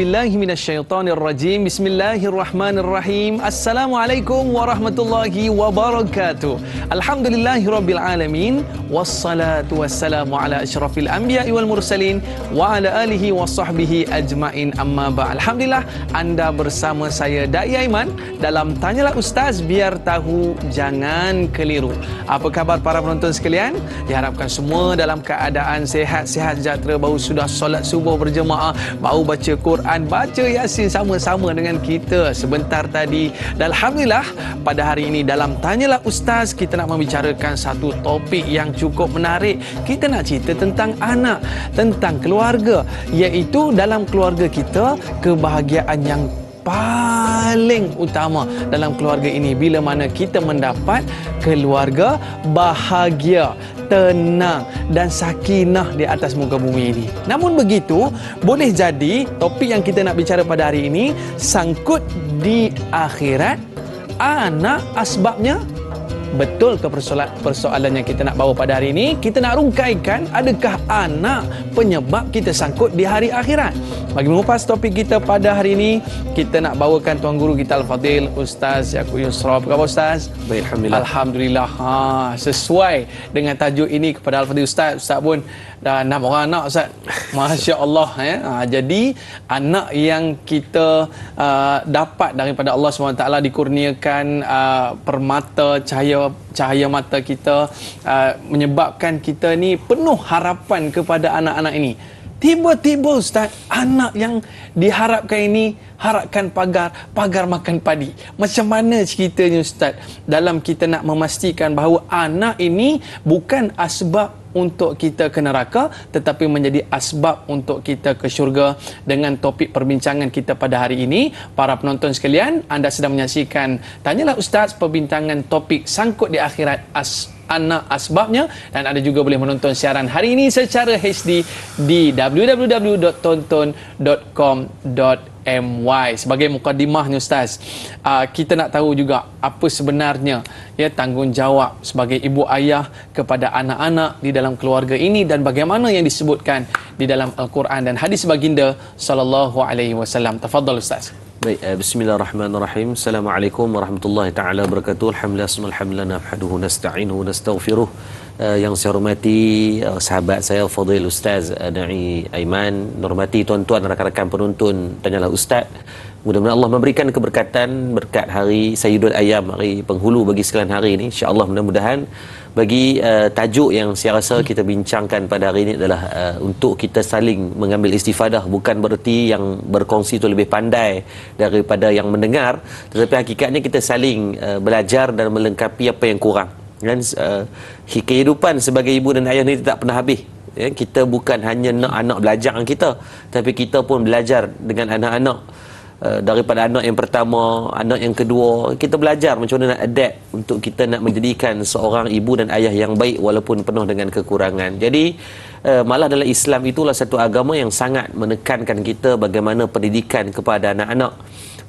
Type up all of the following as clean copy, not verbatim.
billahi minasyaitonir rajim. Bismillahirrahmanirrahim. Assalamualaikum warahmatullahi wabarakatuh. Alhamdulillahirabbil alamin wassalatu wassalamu ala asyrafil anbiya'i wal mursalin wa ala alihi washabbihi ajmain, amma ba'd. Alhamdulillah anda bersama saya Dai Aiman dalam Tanyalah Ustaz, biar tahu jangan keliru. Apa khabar para penonton sekalian? Diharapkan semua dalam keadaan sihat-sihat sejahtera, baru sudah solat subuh berjemaah, baru baca Quran, baca Yasin sama-sama dengan kita sebentar tadi. Dan Alhamdulillah pada hari ini dalam Tanyalah Ustaz kita nak membicarakan satu topik yang cukup menarik. Kita nak cerita tentang anak, tentang keluarga, iaitu dalam keluarga kita kebahagiaan yang paling utama dalam keluarga ini bila mana kita mendapat keluarga bahagia, tenang dan sakinah di atas muka bumi ini. Namun begitu, boleh jadi topik yang kita nak bicara pada hari ini sangkut di akhirat. Anak asbabnya. Betul ke persoalan yang kita nak bawa pada hari ini? Kita nak rungkaikan, adakah anak penyebab kita sangkut di hari akhirat? Bagi mengupas topik kita pada hari ini, kita nak bawakan Tuan Guru kita Al-Fadil Ustaz Yaakob Yusra. Apa khabar Ustaz? Baik, Alhamdulillah. Alhamdulillah. Sesuai dengan tajuk ini kepada Al-Fadil Ustaz. Ustaz pun dah 6 orang anak Ustaz. Masya Allah. Jadi anak yang kita dapat daripada Allah SWT dikurniakan permata cahaya mata kita, menyebabkan kita ni penuh harapan kepada anak-anak ini. Tiba-tiba Ustaz, anak yang diharapkan ini harapkan pagar makan padi. Macam mana ceritanya Ustaz dalam kita nak memastikan bahawa anak ini bukan asbab untuk kita ke neraka, tetapi menjadi asbab untuk kita ke syurga? Dengan topik perbincangan kita pada hari ini, para penonton sekalian, anda sedang menyaksikan Tanyalah Ustaz, perbincangan topik sangkut di akhirat, anak asbabnya, dan anda juga boleh menonton siaran hari ini secara HD di www.tonton.com.my. Sebagai mukadimahnya Ustaz, kita nak tahu juga apa sebenarnya tanggungjawab sebagai ibu ayah kepada anak-anak di dalam keluarga ini, dan bagaimana yang disebutkan di dalam Al-Quran dan hadis baginda sallallahu alaihi wasallam. Tafadhal Ustaz. Baik, bismillahirrahmanirrahim. Assalamualaikum warahmatullahi taala wabarakatuh. Alhamdulillah nahmaduhu nasta'inuhu nastaghfiruh. Yang saya hormati sahabat saya Fadil Ustaz Dai Aiman, hormati tuan-tuan rakan-rakan penonton Tanyalah Ustaz. Mudah-mudahan Allah memberikan keberkatan berkat hari Sayyidul Ayyam, hari penghulu bagi sekalian hari ini. Insya-Allah mudah-mudahan bagi tajuk yang saya rasa kita bincangkan pada hari ini adalah untuk kita saling mengambil istifadah. Bukan bererti yang berkongsi itu lebih pandai daripada yang mendengar, tetapi hakikatnya kita saling belajar dan melengkapi apa yang kurang. Dan kehidupan sebagai ibu dan ayah ini tak pernah habis. Kita bukan hanya nak anak belajar dengan kita, tapi kita pun belajar dengan anak-anak. Daripada anak yang pertama, anak yang kedua, kita belajar macam mana nak adapt untuk kita nak menjadikan seorang ibu dan ayah yang baik walaupun penuh dengan kekurangan. Jadi malah dalam Islam itulah satu agama yang sangat menekankan kita bagaimana pendidikan kepada anak-anak.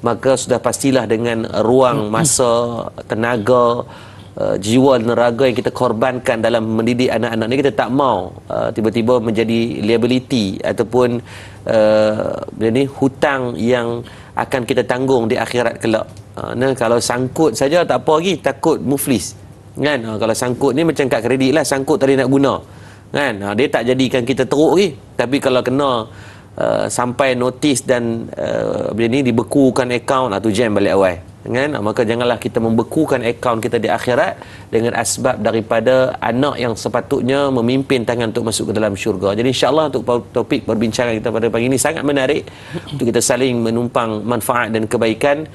Maka sudah pastilah dengan ruang, masa, tenaga, jiwa dan raga yang kita korbankan dalam mendidik anak-anak ni, kita tak mau tiba-tiba menjadi liability ataupun hutang yang akan kita tanggung di akhirat kelak. Kalau sangkut saja tak apa lagi, takut muflis kan. Kalau sangkut ni macam kad kredit lah, sangkut tadi nak guna kan, dia tak jadikan kita teruk lagi. Tapi kalau kena sampai notis dan dibekukan akaun, tu jam balik awal kan. Maka janganlah kita membekukan akaun kita di akhirat dengan asbab daripada anak yang sepatutnya memimpin tangan untuk masuk ke dalam syurga. Jadi insya-Allah untuk topik perbincangan kita pada pagi ini sangat menarik untuk kita saling menumpang manfaat dan kebaikan.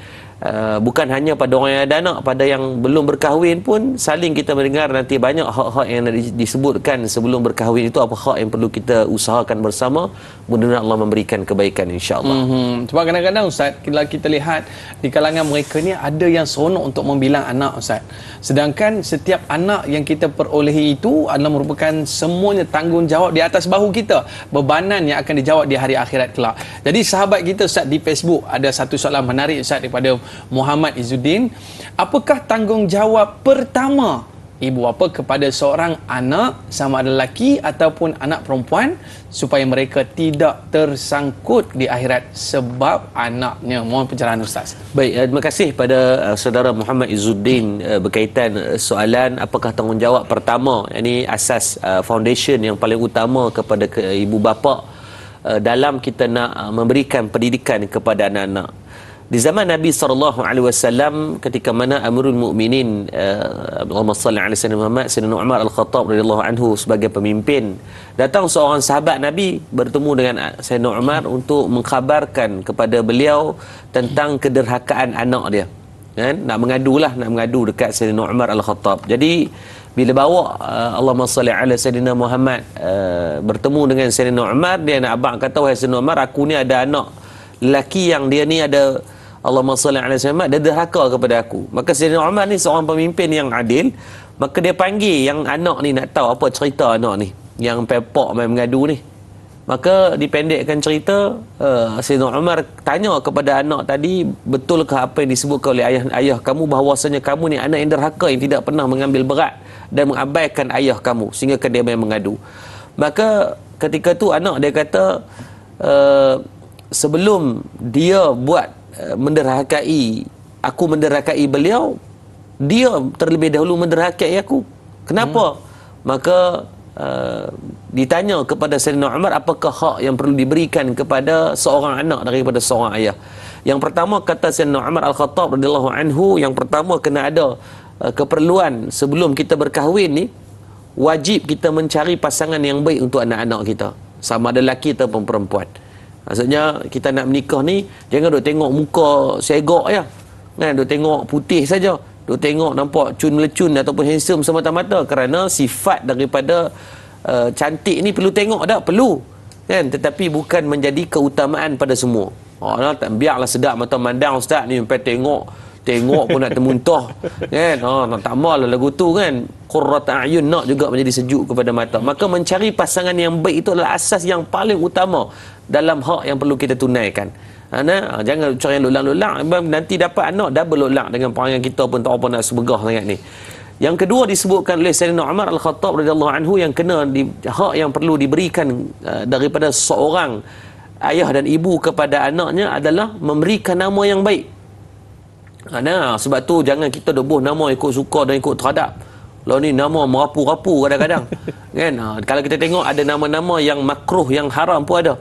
Bukan hanya pada orang yang ada anak, pada yang belum berkahwin pun saling kita mendengar nanti banyak hak-hak yang disebutkan sebelum berkahwin. Itu apa hak yang perlu kita usahakan bersama. Mudah-mudahan Allah memberikan kebaikan insya-Allah. Sebab kadang-kadang Ustaz, kalau kita lihat di kalangan mereka ni ada yang seronok untuk membilang anak Ustaz. Sedangkan setiap anak yang kita perolehi itu adalah merupakan semuanya tanggungjawab di atas bahu kita, bebanan yang akan dijawab di hari akhirat kelak. Jadi sahabat kita Ustaz di Facebook ada satu soalan menarik Ustaz daripada Muhammad Izzuddin. Apakah tanggungjawab pertama ibu bapa kepada seorang anak, sama ada lelaki ataupun anak perempuan, supaya mereka tidak tersangkut di akhirat sebab anaknya. Mohon pencerahan Ustaz. Baik, terima kasih pada saudara Muhammad Izzuddin berkaitan soalan apakah tanggungjawab pertama, ini asas foundation yang paling utama kepada ibu bapa dalam kita nak memberikan pendidikan kepada anak-anak. Di zaman Nabi SAW, ketika mana Amirul Mukminin Allahumma salli ala sayyidina Muhammad, Sayyidina Umar Al-Khattab radhiyallahu anhu sebagai pemimpin, datang seorang sahabat Nabi bertemu dengan Sayyidina Umar untuk mengkhabarkan kepada beliau tentang kederhakaan anak dia. Kan? Nak mengadu dekat Sayyidina Umar Al-Khattab. Jadi bila bawa Allahumma salli ala sayyidina Muhammad bertemu dengan Sayyidina Umar, dia nak abang kata, wahai Sayyidina Umar, aku ni ada anak lelaki yang dia ni ada Allahumma salli ala sayyidina Muhammad, dia derhaka kepada aku. Maka Sayyidina Umar ni seorang pemimpin yang adil, maka dia panggil yang anak ni nak tahu apa cerita anak ni, yang pepok main mengadu ni. Maka dipendekkan cerita, Sayyidina Umar tanya kepada anak tadi, betulkah apa yang disebutkan oleh ayah kamu bahawasanya kamu ni anak yang derhaka, yang tidak pernah mengambil berat dan mengabaikan ayah kamu sehingga dia main mengadu. Maka ketika tu anak dia kata, sebelum dia buat aku menderhakai beliau, dia terlebih dahulu menderhakai aku. Kenapa? Maka ditanya kepada Sayyidina Umar, apakah hak yang perlu diberikan kepada seorang anak daripada seorang ayah. Yang pertama, kata Sayyidina Umar Al-Khattab radhiyallahu anhu, yang pertama kena ada keperluan sebelum kita berkahwin ni, wajib kita mencari pasangan yang baik untuk anak-anak kita, sama ada lelaki ataupun perempuan. Maksudnya kita nak menikah ni jangan duk tengok muka segak ya. Kan, duk tengok putih saja, duk tengok nampak cun melecun ataupun handsome semata-mata, kerana sifat daripada cantik ni perlu tengok tak? Perlu. Kan, tetapi bukan menjadi keutamaan pada semua. Tak biarlah sedap mata mandang ustaz ni, sampai tengok pun nak termuntah. Kan? Tak malah lagu tu kan. Qurrat a'yun, nak juga menjadi sejuk kepada mata. Maka mencari pasangan yang baik itu adalah asas yang paling utama dalam hak yang perlu kita tunaikan. Jangan cari lulak-lulak, nanti dapat anak double lulak dengan perangai kita pun tak apa nak sebegah sangat ni. Yang kedua disebutkan oleh Sayyidina Umar Al-Khattab radhiyallahu anhu, yang kena hak yang perlu diberikan daripada seorang ayah dan ibu kepada anaknya adalah memberikan nama yang baik. Sebab tu jangan kita dobuh nama ikut suka dan ikut terhadap. Lah ni nama merapu-rapu kadang-kadang. Kan? Kalau kita tengok ada nama-nama yang makruh, yang haram pun ada.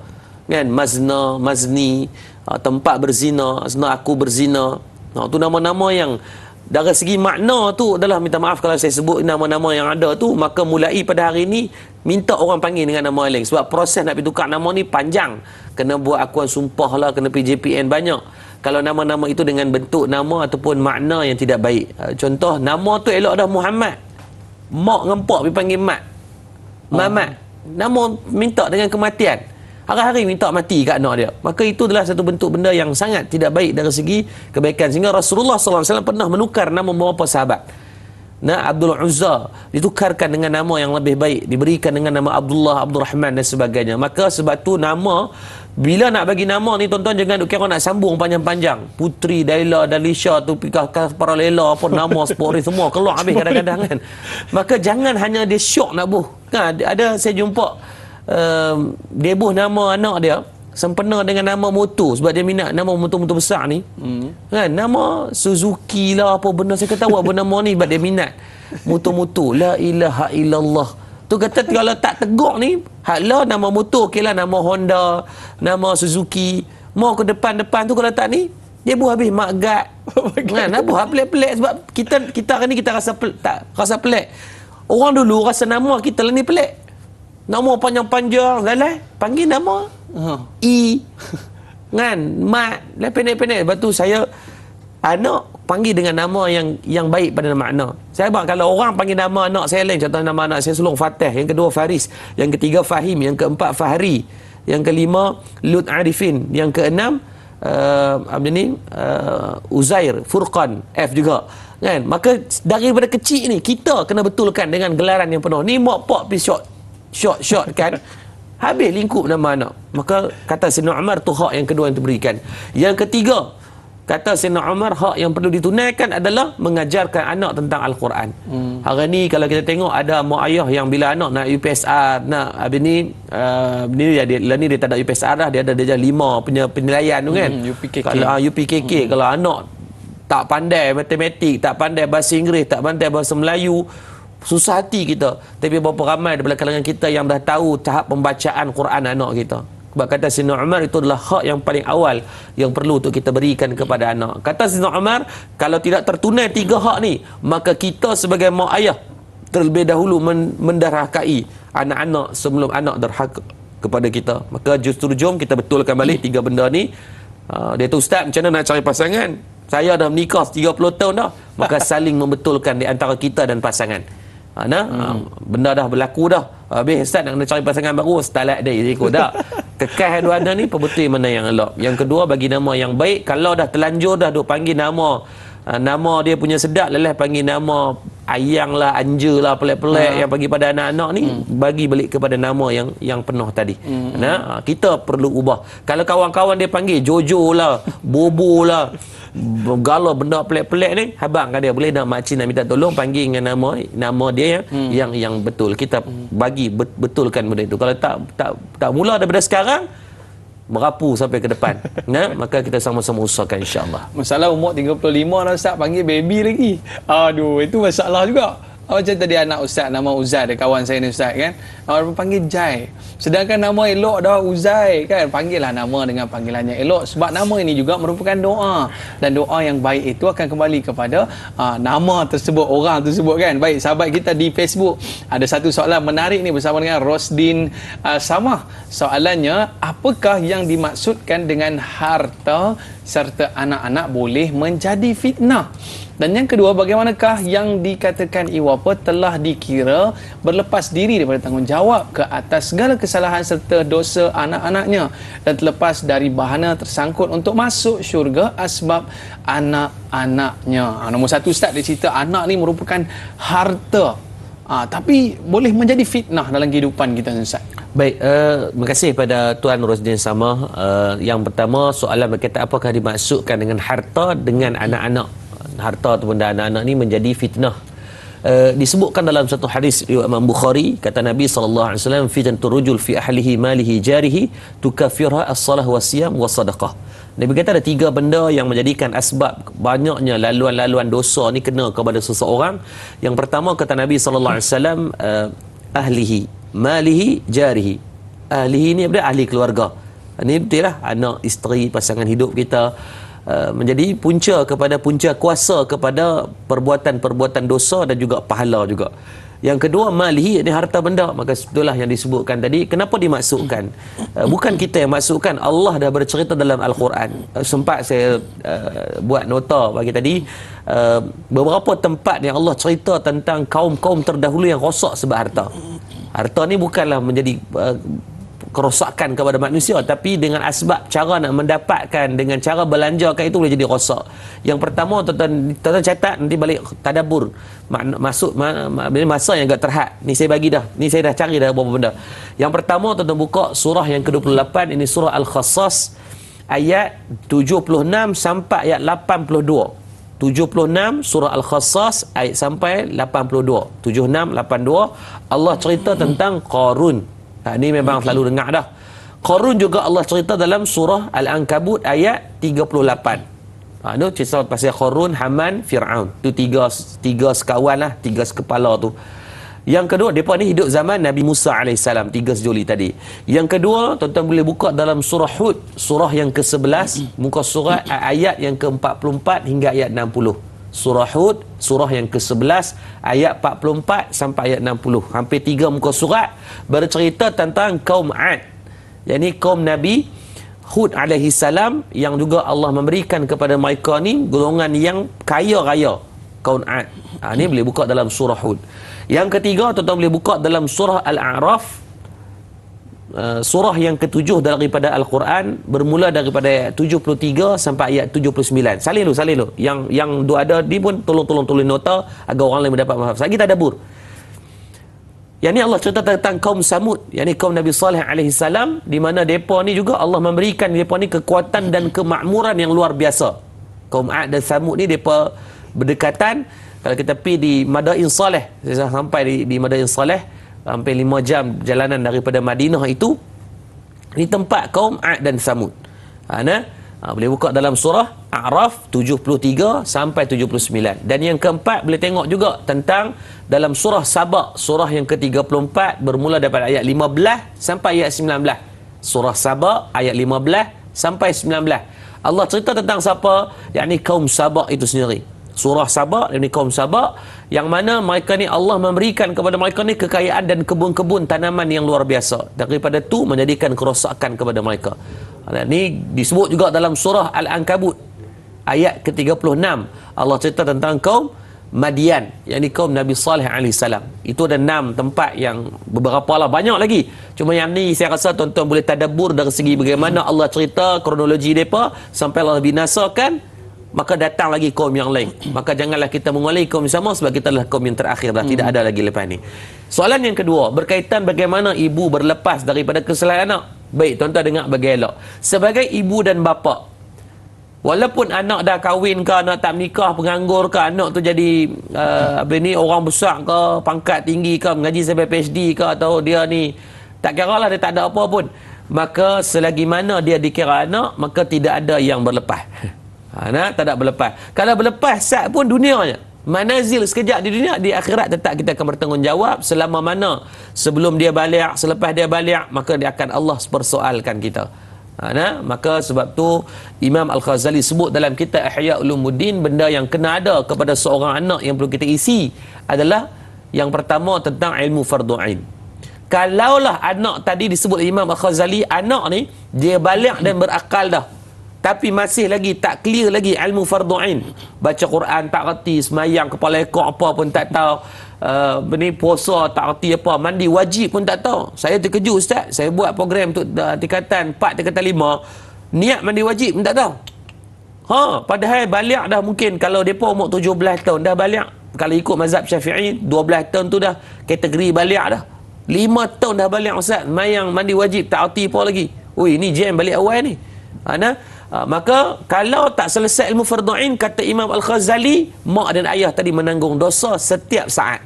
Kan? Mazna, mazni, tempat berzina, aku berzina. Tu nama-nama yang dari segi makna tu adalah, minta maaf kalau saya sebut nama-nama yang ada tu, maka mulai pada hari ni minta orang panggil dengan nama lain. Sebab proses nak pergi tukar nama ni panjang. Kena buat akuan sumpah lah, kena PJPN banyak. Kalau nama-nama itu dengan bentuk nama ataupun makna yang tidak baik. Contoh, nama tu elok dah Muhammad, mak ngempok pergi panggil mat, Mamat. Nama minta dengan kematian, hari-hari minta mati kat anak dia. Maka itu adalah satu bentuk benda yang sangat tidak baik dari segi kebaikan. Sehingga Rasulullah SAW pernah menukar nama beberapa sahabat. Abdul Uzza ditukarkan dengan nama yang lebih baik, diberikan dengan nama Abdullah, Abdul Rahman dan sebagainya. Maka sebab tu nama, bila nak bagi nama ni tuan-tuan jangan kira nak sambung panjang-panjang. Putri, Daila, Dalisha, Tupikah, Paralela, apa nama Spori semua keluar habis kadang-kadang kan. Maka jangan hanya dia syok nak buh. Kan ada saya jumpa dia buh nama anak dia sempena dengan nama motor, sebab dia minat nama motor-motor besar ni. Kan, nama Suzuki lah apa benda, saya kata apa nama ni, sebab dia minat motor-motor. La ilaha illallah. Tu kata kalau tak tegur ni, haklah nama motor, okeylah nama Honda, nama Suzuki, mau ke depan-depan tu, kalau tak ni dia buah habis Mat-Guard. Kan, apa pelik-pelik, sebab kita hari ni kita rasa pelik. Orang dulu rasa nama kita lah ni pelik. Nama panjang-panjang, panggil nama kan, Mat, pendek-pendek. Lepas tu saya anak panggil dengan nama yang baik pada makna. Saya abang, kalau orang panggil nama anak saya lain, contoh nama anak saya sulung Fatih, yang kedua Faris, yang ketiga Fahim, yang keempat Fahri, yang kelima Lut Arifin, yang keenam Uzair, Furqan, F juga. Kan? Maka daripada kecil ni kita kena betulkan dengan gelaran yang penuh. Ni mak pak pi short kan. Habis lingkup nama anak. Maka kata Sayyidina Umar tu hak yang kedua yang diberikan. Yang ketiga, kata Sayyidina Umar, hak yang perlu ditunaikan adalah mengajarkan anak tentang Al-Quran. Hari ni kalau kita tengok ada mak ayah yang bila anak nak UPSR, nak ni dia tak ada UPSR dah, dia ada darjah 5 punya penilaian tu kan. UPKK. Kalau UPKK, kalau anak tak pandai matematik, tak pandai bahasa Inggeris, tak pandai bahasa Melayu, susah hati kita. Tapi berapa ramai daripada kalangan kita yang dah tahu tahap pembacaan Quran anak kita. Sebab kata Sayyidina Umar, itu adalah hak yang paling awal yang perlu untuk kita berikan kepada anak. Kata Sayyidina Umar, kalau tidak tertunai 3 hak ni, maka kita sebagai mak ayah terlebih dahulu menderhakai anak-anak sebelum anak derhaka kepada kita. Maka justru jom kita betulkan balik 3 benda ni. Dia tu, Ustaz, macam mana nak cari pasangan? Saya dah menikah 30 tahun dah. Maka saling membetulkan di antara kita dan pasangan. Benda dah berlaku dah. Habis Ustaz nak cari pasangan baru, setalak dia ikut tak. Kekal dua ada ni, perbetul mana yang elok. Yang kedua, bagi nama yang baik. Kalau dah terlanjur dah duk panggil nama dia punya sedap, lelah panggil nama ayang lah, anja lah, pelik-pelik yang bagi pada anak-anak ni, bagi balik kepada nama yang penuh tadi. Kita perlu ubah. Kalau kawan-kawan dia panggil Jojo lah, Bobo lah, galau benda pelik-pelik ni, habang kan dia boleh nak makcik nak minta tolong panggil dengan nama dia yang betul. Kita bagi betulkan benda itu. Kalau tak mula daripada sekarang, merapu sampai ke depan. Maka kita sama-sama usahakan, insya-Allah. Masalah umur 35 dah Ustaz, panggil baby lagi. Aduh, itu masalah juga. Macam tadi anak Ustaz nama Uzai, ada kawan saya ni Ustaz kan. Orang panggil Jai. Sedangkan nama elok dah Uzai kan. Panggillah nama dengan panggilannya elok, sebab nama ini juga merupakan doa, dan doa yang baik itu akan kembali kepada nama tersebut, orang tersebut kan. Baik, sahabat kita di Facebook, ada satu soalan menarik ni bersama dengan Rosdin Samah. Soalannya, apakah yang dimaksudkan dengan harta serta anak-anak boleh menjadi fitnah? Dan yang kedua, bagaimanakah yang dikatakan Iwapa telah dikira berlepas diri daripada tanggungjawab ke atas segala kesalahan serta dosa anak-anaknya, dan terlepas dari bahana tersangkut untuk masuk syurga asbab anak-anaknya. Nombor 1 Ustaz, dia cerita anak ni merupakan harta, tapi boleh menjadi fitnah dalam kehidupan kita, Ustaz. Baik, terima kasih pada Tuan Rosdin Samah. Yang pertama, soalan berkaitan apakah dimaksudkan dengan harta dengan anak-anak. Harta ataupun anak-anak ni menjadi fitnah. Disebutkan dalam satu hadis riwayat Imam Bukhari, kata Nabi SAW, fitnatul rujul fi ahlihi malihi jarihi tukaffirha as-salah wasiyam wasadaqah. Nabi kata ada 3 benda yang menjadikan asbab banyaknya laluan-laluan dosa ni kena kepada seseorang. Yang pertama, kata Nabi SAW, ahlihi malihi jarihi. Ahlihi ni apa? Ahli keluarga. Ini betul lah, anak, isteri, pasangan hidup kita, menjadi punca kuasa kepada perbuatan-perbuatan dosa dan juga pahala juga. Yang kedua, malihi, ini harta benda. Maka itulah yang disebutkan tadi. Kenapa dimaksudkan? Bukan kita yang maksudkan, Allah dah bercerita dalam Al-Quran. Sempat saya buat nota pagi tadi, beberapa tempat yang Allah cerita tentang kaum-kaum terdahulu yang rosak sebab harta. Harta ni bukanlah menjadi kerosakan kepada manusia, tapi dengan asbab cara nak mendapatkan, dengan cara belanjakan itu boleh jadi rosak. Yang pertama, tuan-tuan catat, nanti balik tadabbur, masuk masa yang agak terhad. Ni saya bagi dah, ni saya dah cari dah beberapa benda. Yang pertama, tuan-tuan buka surah yang ke-28, ini surah Al-Khassas, ayat 76 sampai ayat 82. 76 surah Al-Khassas ayat sampai 82. 76 82 Allah cerita tentang Qarun. Ini memang selalu dengar dah. Qarun juga Allah cerita dalam surah Al-Ankabut ayat 38. Itu cerita pasal Qarun, Haman, Fir'aun. Itu tiga sekawan lah, 3 sekepala tu. Yang kedua, mereka ni hidup zaman Nabi Musa AS, 3 sejoli tadi. Yang kedua, tuan-tuan boleh buka dalam surah Hud, surah yang ke-11, muka surah ayat yang ke-44 hingga ayat 60. Surah Hud, surah yang ke-11, ayat 44 sampai ayat 60. Hampir 3 muka surat bercerita tentang kaum Ad. Yang kaum Nabi Hud alaihi salam, yang juga Allah memberikan kepada mereka ni golongan yang kaya raya, kaum Ad. Ini boleh buka dalam surah Hud. Yang ketiga, tuan-tuan boleh buka dalam surah Al-A'raf, surah yang ke-7 daripada Al-Quran, bermula daripada ayat 73 sampai ayat 79. Salin dulu. Yang dua ada ni pun tolong tulis nota agar orang lain mendapat faham. Lagi tadabbur. Yang ni Allah cerita tentang kaum Samud, yang ni kaum Nabi Saleh alaihi salam, di mana depa ni juga Allah memberikan depa ni kekuatan dan kemakmuran yang luar biasa. Kaum Ad dan Samud ni mereka berdekatan. Kalau kita pergi di Madain Saleh, saya sampai di Madain Saleh, hampir 5 jam jalanan daripada Madinah itu. Ini tempat kaum Ad dan Samud. Boleh buka dalam surah A'raf 73 sampai 79. Dan yang keempat boleh tengok juga tentang dalam surah Saba, surah yang ke-34 bermula daripada ayat 15 sampai ayat 19. Surah Saba ayat 15 sampai 19. Allah cerita tentang siapa? Yakni kaum Saba itu sendiri. Surah Saba, ini kaum Saba, yang mana mereka ni Allah memberikan kepada mereka ni kekayaan dan kebun-kebun tanaman yang luar biasa. Daripada tu menjadikan kerosakan kepada mereka. Ini disebut juga dalam surah Al-Ankabut ayat ke-36. Allah cerita tentang kaum Madian, yakni kaum Nabi Saleh AS. Itu ada 6 tempat yang beberapa lah, banyak lagi. Cuma yang ni saya rasa tuan-tuan boleh tadabbur dari segi bagaimana Allah cerita kronologi mereka sampai Allah binasakan, maka datang lagi kaum yang lain. Maka janganlah kita mengulai kaum sama, sebab kita adalah kaum yang terakhir dah. Tidak ada lagi lepas ni. Soalan yang kedua berkaitan bagaimana ibu berlepas daripada kesalahan anak. Baik, tuan-tuan dengar bagi elok. Sebagai ibu dan bapa, walaupun anak dah kahwin ke, anak tak menikah, penganggur ke, anak tu jadi orang besar ke, pangkat tinggi ke, mengaji sampai PhD ke, atau dia ni tak kira lah, dia tak ada apa pun, maka selagi mana dia dikira anak, maka tidak ada yang berlepas. Tak ada berlepas. Kalau berlepas sat pun dunianya, manazil sekejap di dunia, di akhirat tetap kita akan bertanggungjawab selama mana sebelum dia balik, selepas dia balik, maka dia akan Allah persoalkan kita. Maka sebab tu Imam Al-Ghazali sebut dalam kitab Ihya Ulumuddin, benda yang kena ada kepada seorang anak yang perlu kita isi adalah yang pertama tentang ilmu fardu ain. Kalaulah anak tadi disebut Imam Al-Ghazali, anak ni dia balik dan berakal dah, tapi masih lagi tak clear lagi ilmu fardu ain, baca Quran tak reti, semayang kepala ekor apa pun tak tahu, puasa tak reti apa, mandi wajib pun tak tahu. Saya terkejut, ustaz, saya buat program untuk tingkatan 4, tingkatan 5, niat mandi wajib pun tak tahu. Padahal balik dah, mungkin kalau depa umur 17 tahun dah balik, kalau ikut mazhab Syafi'i 12 tahun tu dah kategori balik dah. 5 tahun dah balik, ustaz, mayang mandi wajib tak reti apa lagi. Ui, ni jam balik awal ni. Maka kalau tak selesai ilmu fardu ain, kata Imam Al-Ghazali, mak dan ayah tadi menanggung dosa setiap saat.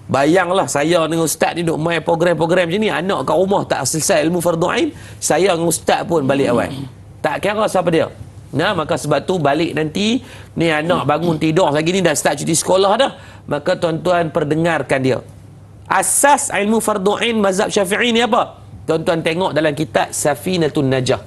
Bayanglah saya dengan ustaz ni duk main program-program macam ni, anak kat rumah tak selesai ilmu fardu ain, saya dengan ustaz pun balik awal. Tak kira siapa dia. Maka sebab tu balik nanti ni anak bangun tidur lagi ni dah start cuti sekolah dah, maka tuan-tuan perdengarkan dia. Asas ilmu fardu ain mazhab Syafi'i ni apa? Tuan-tuan tengok dalam kitab Safinatun Najah.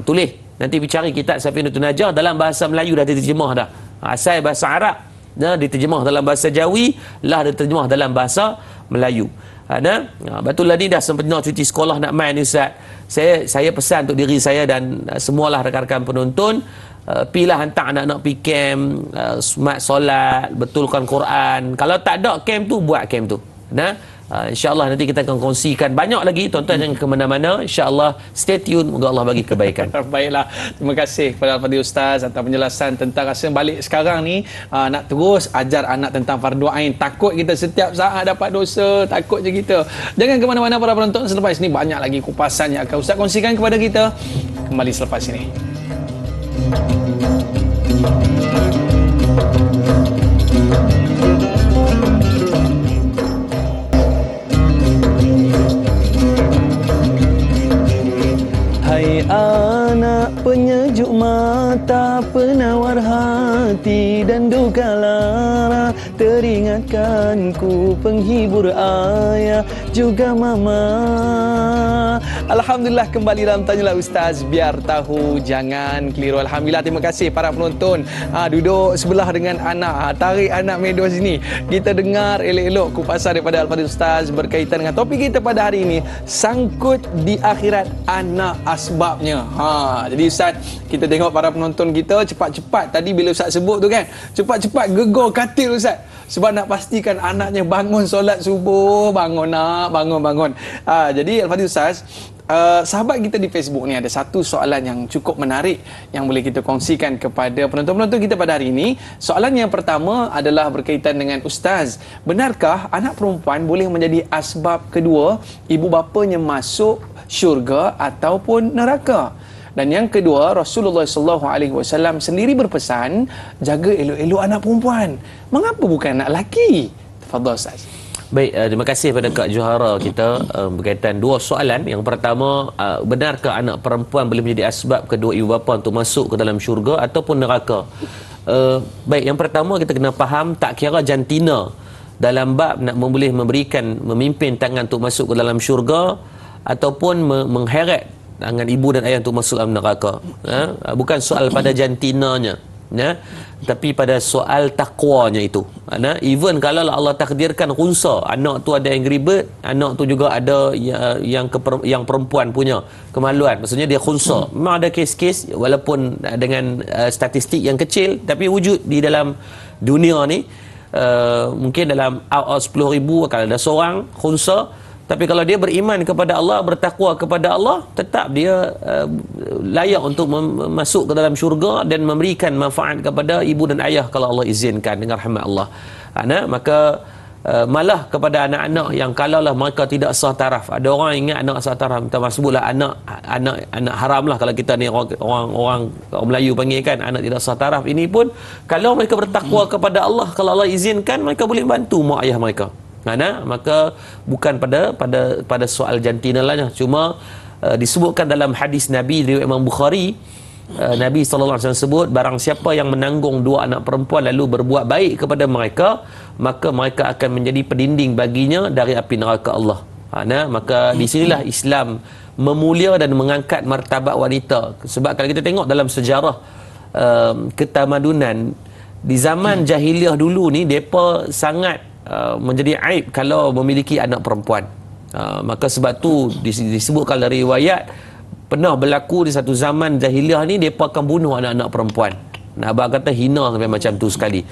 Tulis. Nanti cari kitab Safinatun Najah, dalam bahasa Melayu dah diterjemah dah. Asal bahasa Arab dah diterjemah dalam bahasa Jawi, lah diterjemah dalam bahasa Melayu. Betul lah ni dah sempena cuti sekolah nak main ni, ustaz. Saya pesan untuk diri saya dan semualah rakan-rakan penonton, pilah hantar anak-anak pergi camp, smart solat, betulkan Quran. Kalau tak ada camp tu, buat camp tu. InsyaAllah nanti kita akan kongsikan banyak lagi. Tuan-tuan jangan ke mana-mana. InsyaAllah stay tune. Moga Allah bagi kebaikan. Baiklah, terima kasih kepada Al-Fadhil Ustaz atas penjelasan tentang rasa balik sekarang ni, nak terus ajar anak tentang fardu ain. Takut kita setiap saat dapat dosa, takut je kita. Jangan ke mana-mana para penonton, selepas ini banyak lagi kupasan yang akan Ustaz kongsikan kepada kita. Kembali selepas ini. Hai anak penyejuk mata, penawar hati dan duka lara, teringatkanku penghibur ayah juga mama. Alhamdulillah, kembali dalam Tanyalah Ustaz, biar tahu jangan keliru. Alhamdulillah, terima kasih para penonton. Duduk sebelah dengan anak, tarik anak media sini, kita dengar elok-elok kupasan daripada Al-Fadhil Ustaz berkaitan dengan topik kita pada hari ini, sangkut di akhirat anak asbabnya. Jadi Ustaz, kita tengok para penonton kita cepat-cepat tadi bila Ustaz sebut tu kan, cepat-cepat gegar katil Ustaz, sebab nak pastikan anaknya bangun solat subuh, bangun nak, bangun. Jadi Al-Fadhil Ustaz, sahabat kita di Facebook ni ada satu soalan yang cukup menarik yang boleh kita kongsikan kepada penonton-penonton kita pada hari ini. Soalan yang pertama adalah berkaitan dengan Ustaz, benarkah anak perempuan boleh menjadi asbab kedua ibu bapanya masuk syurga ataupun neraka? Dan yang kedua, Rasulullah SAW sendiri berpesan, jaga elok-elok anak perempuan. Mengapa bukan anak lelaki? Tafadhal Ustaz. Baik, terima kasih kepada Kak Johara kita berkaitan dua soalan. Yang pertama, benarkah anak perempuan boleh menjadi asbab kedua ibu bapa untuk masuk ke dalam syurga ataupun neraka? Baik, yang pertama kita kena faham, tak kira jantina dalam bab nak boleh memimpin tangan untuk masuk ke dalam syurga ataupun mengheret tangan ibu dan ayah untuk masuk dalam neraka. Bukan soal pada jantinanya, tapi pada soal takwanya itu. Even kalau Allah takdirkan khunsa, anak tu ada Angry Bird, anak tu juga ada yang perempuan punya kemaluan, maksudnya dia khunsa. Memang ada kes-kes walaupun dengan statistik yang kecil, tapi wujud di dalam dunia ni. Mungkin dalam out 10,000 akan ada seorang khunsa, tapi kalau dia beriman kepada Allah, bertakwa kepada Allah, tetap dia layak untuk masuk ke dalam syurga dan memberikan manfaat kepada ibu dan ayah kalau Allah izinkan dengan rahmat Allah. Maka malah kepada anak-anak yang kalaulah mereka tidak sah taraf. Ada orang ingat anak sah taraf, kita sebutlah anak haram lah kalau kita ni orang Melayu panggil kan, anak tidak sah taraf. Ini pun kalau mereka bertakwa kepada Allah, kalau Allah izinkan, mereka boleh bantu mak ayah mereka. Maka bukan pada soal jantina lah. Cuma disebutkan dalam hadis Nabi riwayat Imam Bukhari, Nabi SAW sebut, barang siapa yang menanggung dua anak perempuan lalu berbuat baik kepada mereka, maka mereka akan menjadi pendinding baginya dari api neraka Allah. Maka di sinilah Islam memulia dan mengangkat martabat wanita. Sebab kalau kita tengok dalam sejarah ketamadunan di zaman jahiliah dulu ni, mereka sangat menjadi aib kalau memiliki anak perempuan. Maka sebab tu disebutkan dari riwayat, pernah berlaku di satu zaman jahiliah ni, mereka akan bunuh anak-anak perempuan. Abang kata hina sampai macam tu sekali.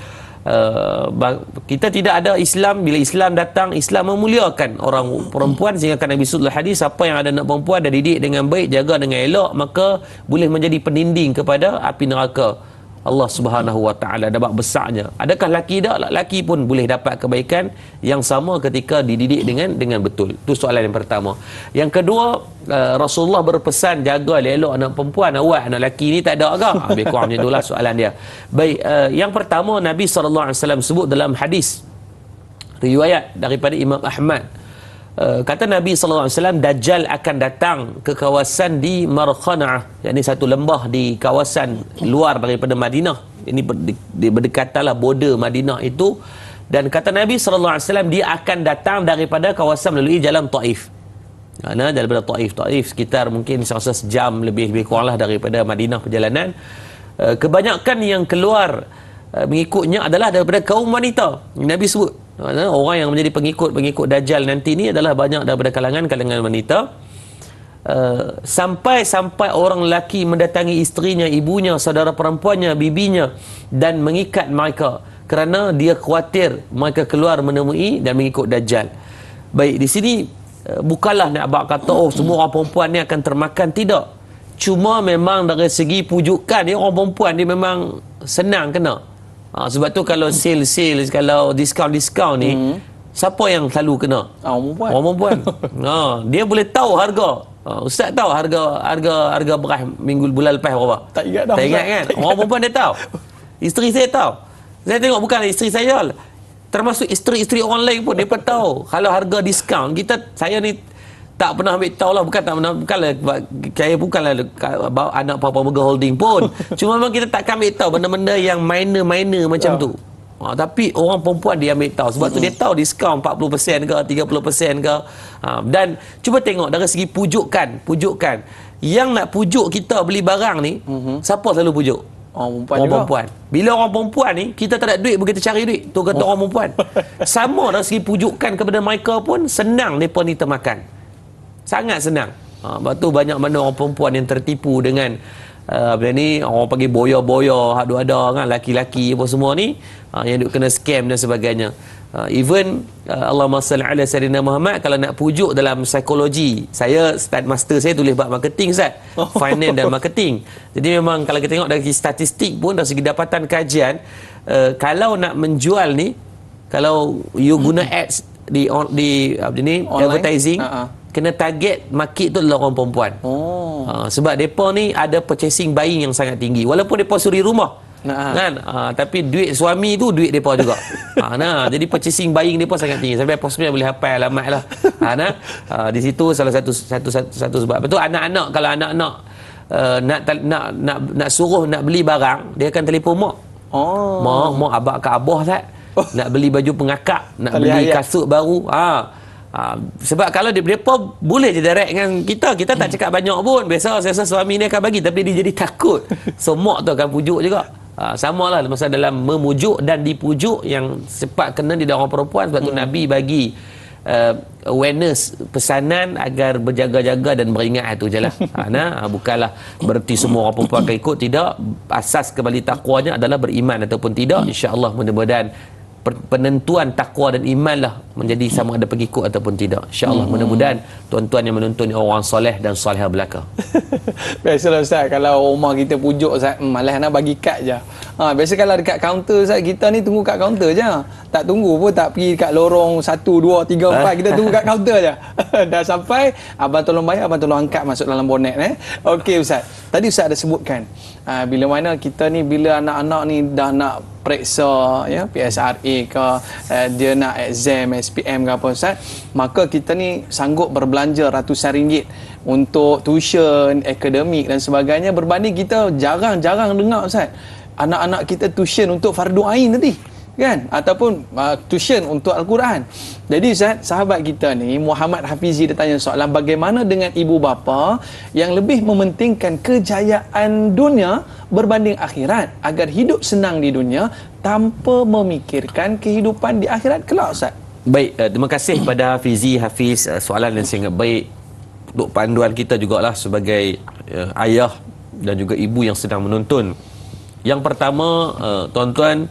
Kita tidak ada Islam. Bila Islam datang, Islam memuliakan orang perempuan, sehingga kan Nabi sallallahu alaihi wasallam, siapa yang ada anak perempuan dan didik dengan baik, jaga dengan elok, maka boleh menjadi pendinding kepada api neraka Allah Subhanahu wa taala. Dapat besarnya. Adakah laki tak? Laki pun boleh dapat kebaikan yang sama ketika dididik dengan betul. Itu soalan yang pertama. Yang kedua, Rasulullah berpesan jaga elok anak perempuan, awak anak laki ni tak ada agak. Lebih kurang macam itulah soalan dia. Baik, yang pertama Nabi SAW sebut dalam hadis riwayat daripada Imam Ahmad. Kata Nabi SAW, Dajjal akan datang ke kawasan di Markhana'ah, yakni satu lembah di kawasan luar daripada Madinah. Ini berdekatanlah border Madinah itu. Dan kata Nabi SAW, dia akan datang daripada kawasan melalui jalan Taif. Daripada Taif sekitar mungkin serasa sejam lebih kuranglah daripada Madinah perjalanan. Kebanyakan yang keluar mengikutnya adalah daripada kaum wanita. Nabi sebut orang yang menjadi pengikut Dajjal nanti ni adalah banyak daripada kalangan wanita. Sampai orang lelaki mendatangi isterinya, ibunya, saudara perempuannya, bibinya, dan mengikat mereka kerana dia khawatir mereka keluar menemui dan mengikut Dajjal. Baik, di sini bukanlah nak abang kata semua orang perempuan ni akan termakan, tidak. Cuma memang dari segi pujukan dia, orang perempuan dia memang senang kena. Sebab tu kalau sale, kalau diskaun ni, siapa yang selalu kena? Orang perempuan. Dia boleh tahu harga. Ustaz tahu harga beras bulan lepas berapa? Tak ingat dah. Tak ingat kan? Orang perempuan dia tahu. Isteri saya tahu. Saya tengok bukan isteri saya, termasuk isteri-isteri orang lain pun mereka tahu kalau harga diskaun. Saya ni tak pernah ambil tahu lah, saya bukanlah anak Papa Mega Holding pun. Cuma memang kita tak ambil tahu benda-benda yang minor macam tu. Tapi orang perempuan dia ambil tahu. Sebab tu dia tahu diskaun 40% ke 30% ke. Dan cuba tengok dari segi pujukan. Yang nak pujuk kita beli barang ni, siapa selalu pujuk? Orang perempuan. Bila orang perempuan ni, kita tak ada duit, begitu cari duit. Tu kata orang perempuan. Sama dari segi pujukan kepada mereka pun, senang mereka ni termakan. Sangat senang. Sebab tu banyak mana orang perempuan yang tertipu dengan orang panggil boya-boya, ada kan, laki-laki apa semua ni, yang duk kena scam dan sebagainya. Even Allahumma salli ala sayyidina Muhammad, kalau nak pujuk dalam psikologi, saya start master saya tulis bab marketing, Ustaz. Finance dan marketing. Jadi memang kalau kita tengok dari statistik pun, dari segi dapatan kajian, kalau nak menjual ni, kalau you guna ads di advertising, kena target market tu adalah orang perempuan. Sebab mereka ni ada purchasing buying yang sangat tinggi. Walaupun mereka suri rumah. Kan? Tapi duit suami tu duit mereka juga. Jadi purchasing buying mereka sangat tinggi. Sampai posnya boleh hafal alamat lah. Di situ salah satu sebab. Betul, anak-anak, kalau anak-anak nak suruh nak beli barang, dia akan telefon mak. Mak abang ke abah tak? Nak beli baju pengakak, nak beli kasut baru. Sebab kalau mereka boleh je direct dengan kita tak cakap banyak pun. Biasa saya rasa suami ni akan bagi, tapi dia jadi takut. So mak tu akan pujuk juga. Sama lah masa dalam memujuk dan dipujuk yang sepat kena di dalam orang perempuan. Sebab tu Nabi bagi awareness, pesanan agar berjaga-jaga dan beringat itu je lah. Bukanlah berarti semua orang perempuan akan ikut, tidak. Asas kembali takwanya adalah beriman ataupun tidak. InsyaAllah mudah-mudahan penentuan takwa dan iman lah menjadi sama ada pengikut ataupun tidak. InsyaAllah mudah-mudahan tuan-tuan yang menonton ni orang soleh dan solehah belaka. Biasalah Ustaz, kalau rumah kita pujuk Ustaz, malas nak bagi kad je. Biasa kalau dekat kaunter Ustaz, kita ni tunggu kat kaunter je. Tak tunggu pun, tak pergi kat lorong 1, 2, 3, 4. Kita tunggu kat kaunter je. Dah sampai, abang tolong bayar, abang tolong angkat masuk dalam bonet. Okey Ustaz, tadi Ustaz ada sebutkan bila mana kita ni, bila anak-anak ni dah nak periksa ya, PSRA ke, dia nak exam SPM ke apa Ustaz, maka kita ni sanggup berbelanja ratusan ringgit untuk tuition, akademik dan sebagainya, berbanding kita jarang-jarang dengar Ustaz anak-anak kita tuition untuk fardu ain tadi kan, ataupun tuition untuk Al-Quran. Jadi Ustaz, sahabat kita ni Muhammad Hafizi dia tanya soalan, bagaimana dengan ibu bapa yang lebih mementingkan kejayaan dunia berbanding akhirat agar hidup senang di dunia tanpa memikirkan kehidupan di akhirat kelak Ustaz? Baik, terima kasih pada Hafiz, soalan yang sangat baik untuk panduan kita jugalah sebagai ayah dan juga ibu yang sedang menonton. Yang pertama, tuan-tuan,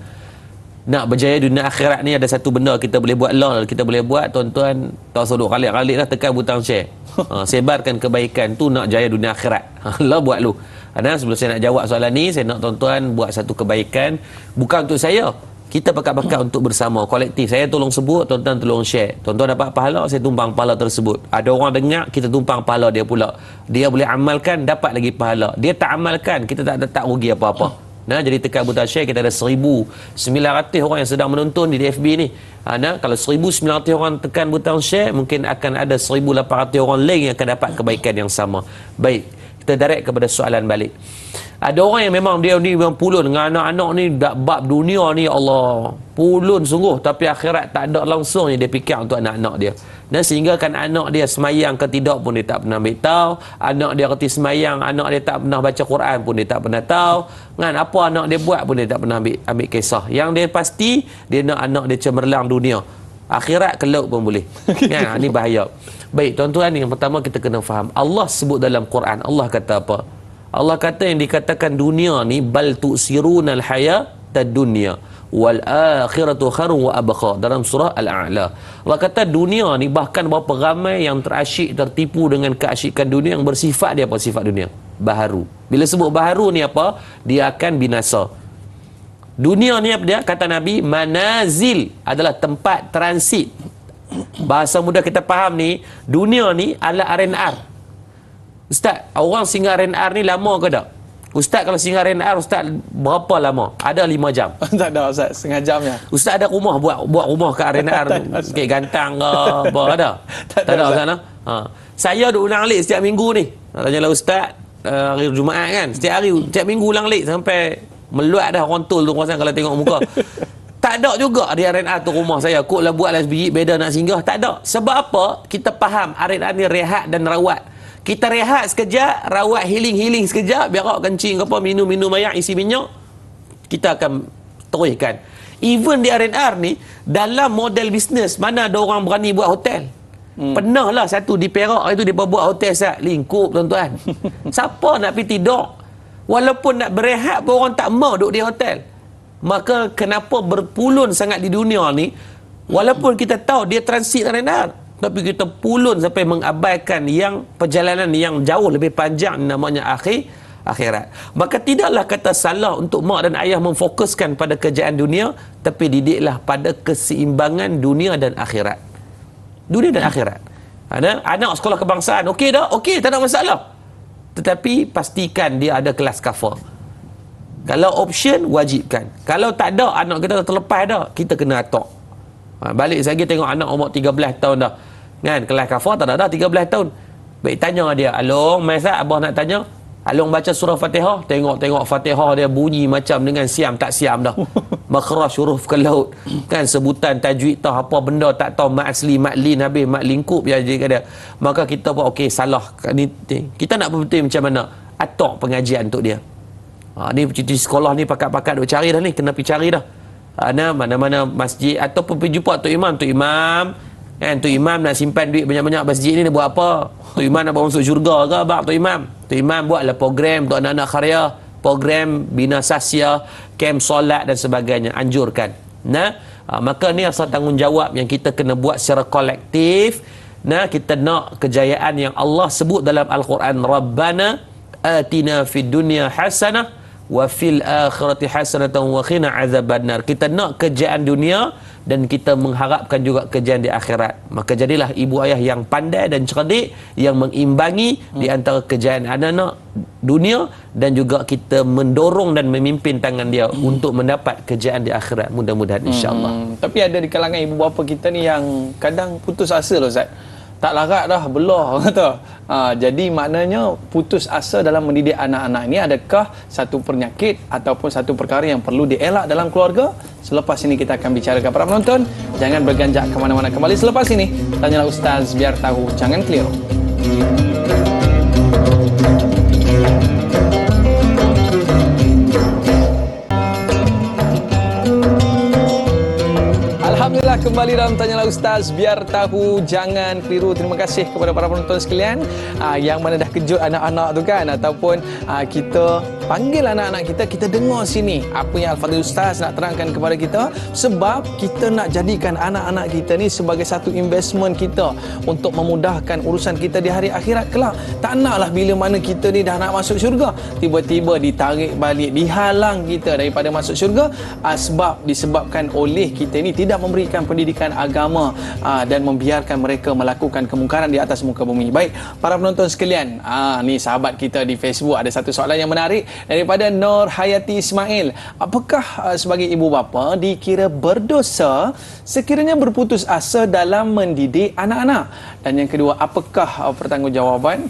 nak berjaya dunia akhirat ni ada satu benda kita boleh buat lah, kita boleh buat, tuan-tuan tak usah duk kalik-kalik lah, tekan butang share. Sebarkan kebaikan tu nak jaya dunia akhirat. Lah buat lu. Sebelum saya nak jawab soalan ni, saya nak tuan-tuan buat satu kebaikan, bukan untuk saya. Kita pakat-pakat untuk bersama, kolektif. Saya tolong sebut, tuan-tuan tolong share. Tuan-tuan dapat pahala, saya tumpang pahala tersebut. Ada orang dengar, kita tumpang pahala dia pula. Dia boleh amalkan, dapat lagi pahala. Dia tak amalkan, kita tak rugi apa-apa. Jadi tekan butang share, kita ada 1,900 orang yang sedang menonton di FB ni. Kalau 1,900 orang tekan butang share, mungkin akan ada 1,800 orang lain yang akan dapat kebaikan yang sama. Baik, kita direct kepada soalan balik. Ada orang yang memang dia ni memang pulun dengan anak-anak ni, bab dunia ni Allah pulun sungguh, tapi akhirat tak ada langsung yang dia fikir untuk anak-anak dia. Dan sehingga kan anak dia semayang ke tidak pun dia tak pernah ambil tahu, anak dia kerti semayang, anak dia tak pernah baca Quran pun dia tak pernah tahu, kan apa anak dia buat pun dia tak pernah ambil kisah. Yang dia pasti dia nak anak dia cemerlang dunia, akhirat ke laut pun boleh. Ini bahaya. Baik tuan-tuan, yang pertama kita kena faham, Allah sebut dalam Quran, Allah kata apa? Allah kata yang dikatakan dunia ni, bal tu'sirunal hayatad dunya wal akhiratu khairun wa abqa, dalam surah Al-A'la. Allah kata dunia ni, bahkan berapa ramai yang terasyik, tertipu dengan keasyikan dunia yang bersifat dia apa? Sifat dunia baharu. Bila sebut baharu ni apa? Dia akan binasa. Dunia ni apa dia? Kata Nabi, manazil adalah tempat transit. Bahasa mudah kita faham ni, dunia ni adalah R&R. Ustaz, orang singgah R&R ni lama ke tak? Ustaz, kalau singgah R&R, Ustaz berapa lama? Ada 5 jam. Tak ada Ustaz, setengah jam je. Ustaz ada rumah, buat rumah ke R&R sikit gantang ke apa, ada? Tak ada Ustaz. Saya duk ulang alik setiap minggu ni. Tanyalah Ustaz, hari Jumaat kan, setiap minggu ulang alik sampai meluat dah kontol tu kuasa kalau tengok muka. Tak ada juga di R&R tu rumah saya. Kok lah buatlah sebiji, beda nak singgah. Tak ada. Sebab apa? Kita faham R&R ni rehat dan rawat. Kita rehat sekejap, rawat healing sekejap, berak kencing ke apa, minum air isi minyak, kita akan teruskan. Even di R&R ni, dalam model bisnes, mana ada orang berani buat hotel? Pernah lah satu di Perak itu dia buat hotel lingkup tuan-tuan. Siapa nak pergi tidur? Walaupun nak berehat pun orang tak mau duduk di hotel. Maka kenapa berpulun sangat di dunia ni, walaupun kita tahu dia transit R&R, tapi kita pulun sampai mengabaikan yang perjalanan yang jauh lebih panjang, namanya akhirat. Maka tidaklah kata salah untuk mak dan ayah memfokuskan pada kejayaan dunia, tapi didiklah pada keseimbangan dunia dan akhirat. Dunia dan akhirat. Anak sekolah kebangsaan, okey dah, okey, tak ada masalah. Tetapi pastikan dia ada kelas kafar. Kalau option, wajibkan. Kalau tak ada, anak kita terlepas dah, kita kena atok. Balik lagi tengok anak umur 13 tahun dah. Kan, kelas kafar tak ada dah 13 tahun. Baik tanya dia, Along, Maizat, abah nak tanya. Along baca surah Fatihah, tengok Fatihah dia bunyi macam dengan siam tak siam dah. Makhraj huruf ke laut. Kan sebutan tajwid tahu apa benda tak tahu, mak asli, mak lin habis, mak lingkup je dia. Maka kita buat okey salah. Kita nak betul macam mana? Atok pengajian untuk dia. Ni cuti sekolah ni pakat-pakat duk cari dah ni, kena pergi cari dah. Mana-mana masjid ataupun pergi jumpa Tok Imam. Kan Tok Imam nak simpan duit banyak-banyak masjid ni, dia buat apa? Tok Imam nak masuk syurga ke abang Tok Imam? Tok Imam buatlah program untuk anak-anak karya, program bina sasya, kem solat dan sebagainya, anjurkan. Maka ni asal tanggungjawab yang kita kena buat secara kolektif. Kita nak kejayaan yang Allah sebut dalam Al-Quran, Rabbana atina fid dunya hasanah wa fil akhirati hasanatan wa qina azabannar. Kita nak kejayaan dunia dan kita mengharapkan juga kejayaan di akhirat. Maka jadilah ibu ayah yang pandai dan cerdik, yang mengimbangi di antara kejayaan anak-anak dunia, dan juga kita mendorong dan memimpin tangan dia untuk mendapat kejayaan di akhirat, mudah-mudahan insya-Allah. Tapi ada di kalangan ibu bapa kita ni yang kadang putus asa loh Ustaz. Tak larat dah, belah kata. Jadi maknanya putus asa dalam mendidik anak-anak ini adakah satu penyakit ataupun satu perkara yang perlu dielak dalam keluarga? Selepas ini kita akan bicarakan para penonton. Jangan berganjak ke mana-mana, kembali selepas ini. Tanyalah Ustaz biar tahu, jangan keliru. Alhamdulillah, kembali dalam Tanyalah Ustaz biar tahu, jangan keliru. Terima kasih kepada para penonton sekalian yang mana dah kejut anak-anak tu kan, ataupun kita panggil anak-anak kita dengar sini apa yang Al-Fadhil Ustaz nak terangkan kepada kita, sebab kita nak jadikan anak-anak kita ni sebagai satu investment kita untuk memudahkan urusan kita di hari akhirat kelak. Tak naklah bila mana kita ni dah nak masuk syurga, tiba-tiba ditarik balik, dihalang kita daripada masuk syurga, sebab disebabkan oleh kita ni tidak memberikan pendidikan agama dan membiarkan mereka melakukan kemungkaran di atas muka bumi. Baik, para penonton sekalian, ni sahabat kita di Facebook ada satu soalan yang menarik daripada Nur Hayati Ismail. Apakah sebagai ibu bapa dikira berdosa sekiranya berputus asa dalam mendidik anak-anak? Dan yang kedua, apakah pertanggungjawaban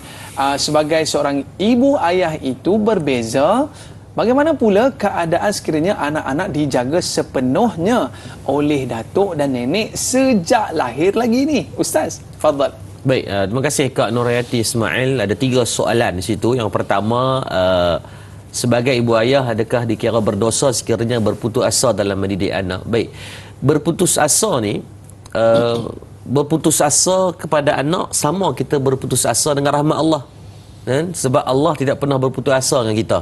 sebagai seorang ibu ayah itu berbeza? Bagaimana pula keadaan sekiranya anak-anak dijaga sepenuhnya oleh datuk dan nenek sejak lahir lagi ni? Ustaz, fadhal. Baik, terima kasih Kak Nurhayati Ismail. Ada 3 soalan di situ. Yang pertama, sebagai ibu ayah adakah dikira berdosa sekiranya berputus asa dalam mendidik anak? Baik, berputus asa ni, berputus asa kepada anak sama kita berputus asa dengan rahmat Allah. Sebab Allah tidak pernah berputus asa dengan kita.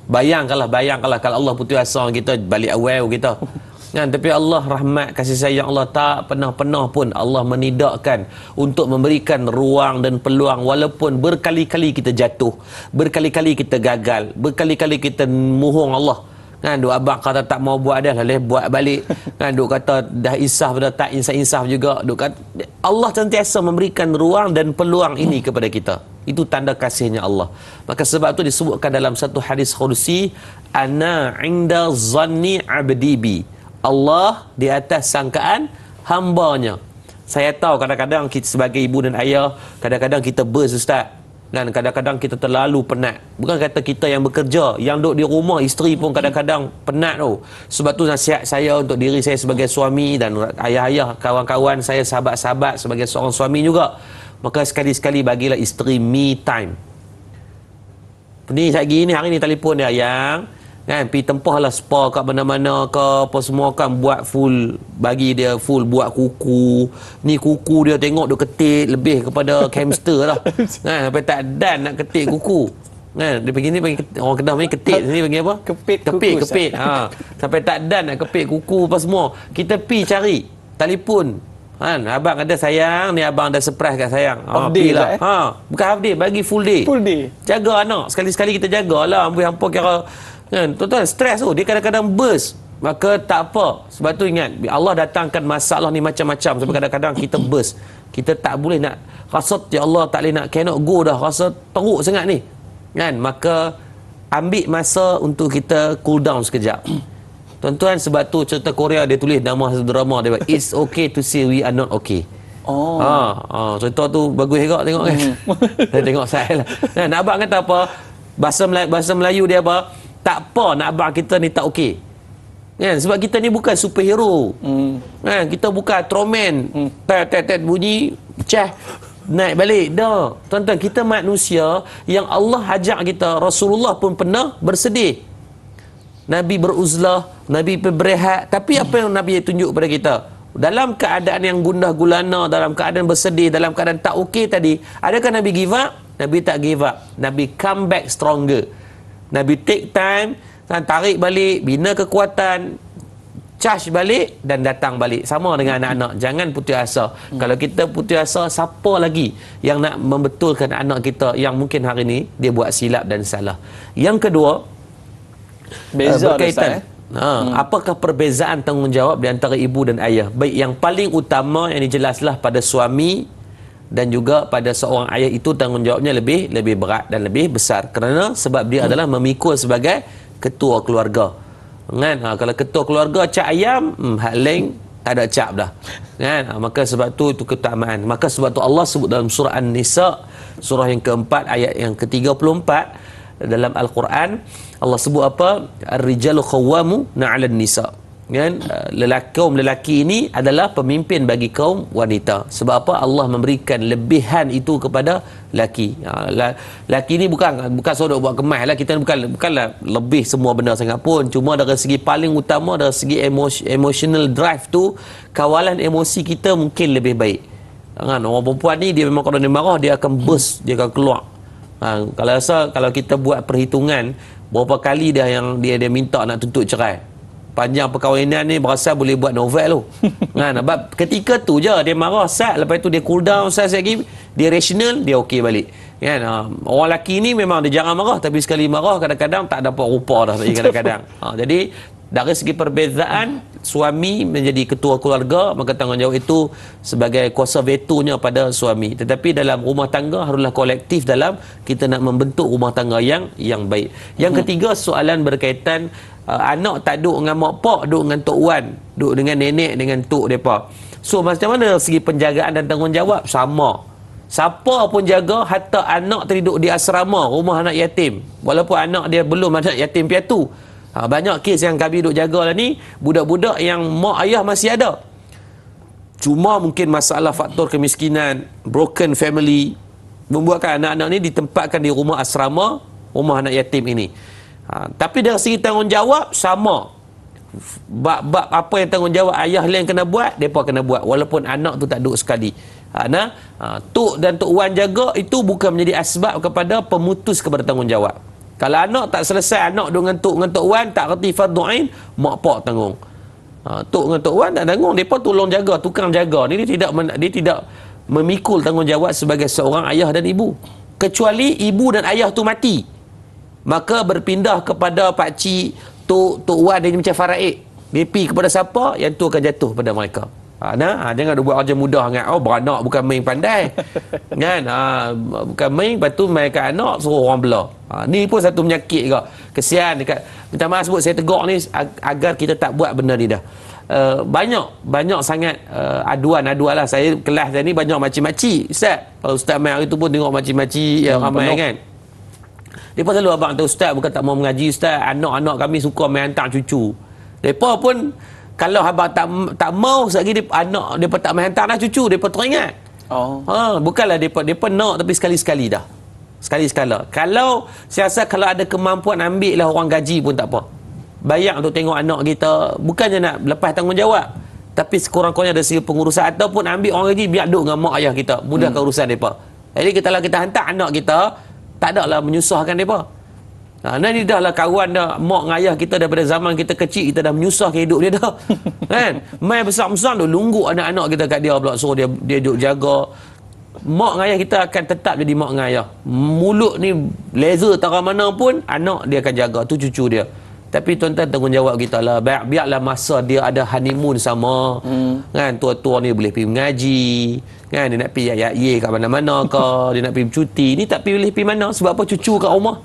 Bayangkanlah kalau Allah putus asa kita, balik awal kita. Kan, tapi Allah rahmat kasih sayang Allah, tak pernah pun Allah menidakkan untuk memberikan ruang dan peluang, walaupun berkali-kali kita jatuh, berkali-kali kita gagal, berkali-kali kita mohong Allah. Kan, duk abang kata tak mau buat dah, boleh buat balik. Kan, duk kata dah insaf dah, tak insaf juga. Duk kata Allah sentiasa memberikan ruang dan peluang ini kepada kita. Itu tanda kasihnya Allah. Maka sebab itu disebutkan dalam satu hadis kursi, ana inda zanni abdi bi. Allah di atas sangkaan hambanya. Saya tahu kadang-kadang kita sebagai ibu dan ayah, kadang-kadang kita Ustaz. Dan kadang-kadang kita terlalu penat. Bukan kata kita yang bekerja, yang duduk di rumah, isteri pun kadang-kadang penat tu. Sebab tu nasihat saya untuk diri saya sebagai suami dan ayah-ayah, kawan-kawan saya, sahabat-sahabat sebagai seorang suami juga. Maka sekali-sekali bagilah isteri me time. Ni hari ni telefon dia, yang kan pergi tempahlah spa kat mana-mana ke apa semua, kan buat full, bagi dia full buat kuku. Ni kuku dia tengok dia ketik lebih kepada hamster lah. Kan, sampai tak dan nak ketik kuku. Kan, dia pergi ni panggil, orang Kedah ni ketik, sini panggil apa? Kepit. Sampai tak dan nak kepit kuku apa semua. Kita pi cari, telefon. Kan, abang ada sayang, ni abang ada surprise kat sayang. Day lah. Bukan half day, bagi full day. Jaga anak, sekali-sekali kita jagalah. Hampa kira kan, tuan-tuan stres tu, dia kadang-kadang burst. Maka tak apa. Sebab tu ingat, Allah datangkan masalah ni macam-macam. Sebab kadang-kadang kita burst. kita tak boleh nak rasa ya Allah tak boleh nak cannot go dah, rasa teruk sangat ni kan, maka ambil masa untuk kita cool down sekejap. Tuan-tuan, sebab tu cerita Korea dia tulis nama satu drama dia, it's okay to say we are not okay. Cerita tu bagus juga tengok kan. Saya tengok saya lah. Nak abang kata apa? Bahasa Melayu dia apa? Tak apa nak abang kita ni tak okey. Kan? Sebab kita ni bukan superhero. Kan? Kita bukan Ultraman. Tet bunyi cah naik balik dah. Tuan-tuan, kita manusia yang Allah ajak kita. Rasulullah pun pernah bersedih. Nabi beruzlah, Nabi berehat. Tapi apa yang Nabi tunjuk kepada kita? Dalam keadaan yang gundah gulana, dalam keadaan bersedih, dalam keadaan tak okey tadi, adakah Nabi give up? Nabi tak give up. Nabi come back stronger. Nabi take time, tarik balik, bina kekuatan, charge balik dan datang balik. Sama dengan anak-anak, jangan putus asa. Kalau kita putus asa, siapa lagi yang nak membetulkan anak kita yang mungkin hari ini dia buat silap dan salah? Yang kedua, berkaitan apakah perbezaan tanggungjawab di antara ibu dan ayah? Baik, yang paling utama yang dijelaslah pada suami dan juga pada seorang ayah itu tanggungjawabnya lebih berat dan lebih besar, kerana sebab dia adalah memikul sebagai ketua keluarga kan. Kalau ketua keluarga cap ayam, hak lain tak ada cap dah kan. Maka sebab tu itu keutamaan. Maka sebab tu Allah sebut dalam surah An-Nisa, surah yang keempat ayat yang ke-34 dalam Al-Quran, Allah sebut apa? Ar-rijalu qawwamuna 'alan nisa. Kan? Kaum lelaki ini adalah pemimpin bagi kaum wanita. Sebab apa? Allah memberikan lebihan itu kepada lelaki. Lelaki ni bukan sodok buat kemas lah. Kita bukanlah lebih semua benda sangat pun. Cuma dari segi paling utama, dari segi emotional drive tu, kawalan emosi kita mungkin lebih baik. Kan? Orang perempuan ni dia memang kalau dia marah dia akan burst, dia akan keluar. Kalau kita buat perhitungan berapa kali dia minta nak tuntut cerai, panjang perkahwinan ni berasa boleh buat novel tu kan. Sebab ketika tu je dia marah sat, lepas tu dia cool down sat lagi, dia rational, dia okey balik kan. Orang lelaki ni memang dia jarang marah, tapi sekali marah kadang-kadang tak dapat rupa dah kadang-kadang. Jadi dari segi perbezaan, suami menjadi ketua keluarga, maka tanggungjawab itu sebagai kuasa vetonya pada suami. Tetapi dalam rumah tangga haruslah kolektif dalam kita nak membentuk rumah tangga yang baik. Yang ketiga, soalan berkaitan anak tak duduk dengan mak pak, duduk dengan tok wan, duduk dengan nenek, dengan tok mereka. So macam mana segi penjagaan dan tanggungjawab? Sama. Siapa pun jaga, hatta anak tadi duduk di asrama, rumah anak yatim, walaupun anak dia belum anak yatim piatu. Banyak kes yang kami duduk jaga lah ni, budak-budak yang mak ayah masih ada, cuma mungkin masalah faktor kemiskinan, broken family, membuatkan anak-anak ni ditempatkan di rumah asrama, rumah anak yatim ini. Tapi dari segi tanggungjawab sama. Bab apa yang tanggungjawab ayah lain kena buat, mereka kena buat, walaupun anak tu tak duduk sekali. Tok dan tok wan jaga itu bukan menjadi asbab kepada pemutus kepada tanggungjawab. Kalau anak tak selesai, anak dengan tok wan tak reti fardu ain, mak pak tanggung. Tok dengan tok wan tak tanggung, mereka tolong jaga, tukang jaga. Dia tidak memikul tanggungjawab sebagai seorang ayah dan ibu. Kecuali ibu dan ayah tu mati, maka berpindah kepada pakcik, tok wan, dia macam faraid. Dia pergi kepada siapa, yang tu akan jatuh pada mereka. Jangan buat kerja mudah kan. Beranak bukan main pandai kan. Bukan main, lepas tu main kat anak suruh orang belah. Ni pun satu penyakit juga. Kesian dekat, minta maaf sebut saya tegur ni agar kita tak buat benda ni dah. Banyak sangat aduan lah. Saya kelas tadi banyak makcik-makcik. Ustaz main hari tu pun tengok makcik-makcik yang ramai kan. Dia pun selalu, abang tu ustaz bukan tak mau mengaji ustaz, anak-anak kami suka main hantar cucu. Depa pun kalau abang tak mau sekali anak depa tak main hantar dah cucu, depa teringat. Bukanlah depa nak, tapi sekali-sekali dah. Sekali-sekala. Kalau saya rasa kalau ada kemampuan, ambil lah orang gaji pun tak apa. Bayar untuk tengok anak kita, bukannya nak lepas tanggungjawab, tapi sekurang-kurangnya dari segi pengurusan, ataupun ambil orang gaji biar duduk dengan mak ayah kita, mudahkan urusan depa. Jadi kalau kita hantar anak kita, tak ada lah menyusahkan mereka. Ni dah lah kawan dah, mak dengan ayah kita daripada zaman kita kecil, kita dah menyusahkan hidup dia dah kan. Main besar-besar tu lungguk anak-anak kita kat dia pula, suruh dia duduk jaga. Mak dengan ayah kita akan tetap jadi mak dengan ayah. Mulut ni laser tarah mana pun, anak dia akan jaga, tu cucu dia. Tapi tuan-tuan tanggungjawab kita lah, biarlah masa dia ada honeymoon sama, kan, tua-tua ni boleh pergi mengaji, kan, dia nak pergi ye kat mana-mana ke, dia nak pergi cuti, ni tak boleh pergi mana, sebab apa, cucu kat rumah.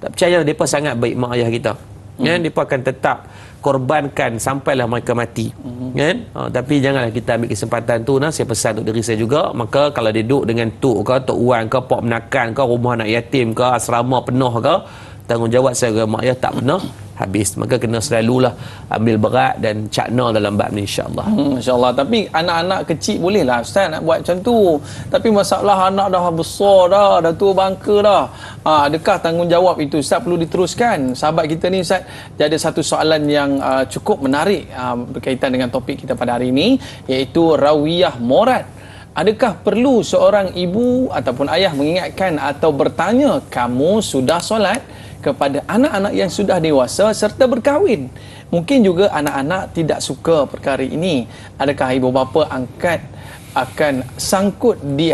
Tak percaya, mereka sangat baik mak ayah kita, kan, mereka akan tetap korbankan sampailah mereka mati, kan. Tapi janganlah kita ambil kesempatan tu. Saya pesan untuk diri saya juga, maka kalau dia duduk dengan tok ke, tok wan ke, pok menakan ke, rumah anak yatim ke, asrama penuh ke, tanggungjawab saya mak ayah tak pernah habis, maka kena selalulah ambil berat dan cakna dalam bab ni, insya-Allah. Insya-Allah. Tapi anak-anak kecil bolehlah Ustaz nak buat macam tu. Tapi masalah anak dah besar dah tua bangka dah. Adakah tanggungjawab itu Ustaz perlu diteruskan? Sahabat kita ni Ustaz, dia ada satu soalan yang cukup menarik berkaitan dengan topik kita pada hari ini, iaitu rawiyah murad. Adakah perlu seorang ibu ataupun ayah mengingatkan atau bertanya, kamu sudah solat, kepada anak-anak yang sudah dewasa serta berkahwin? Mungkin juga anak-anak tidak suka perkara ini. Adakah ibu bapa angkat akan sangkut di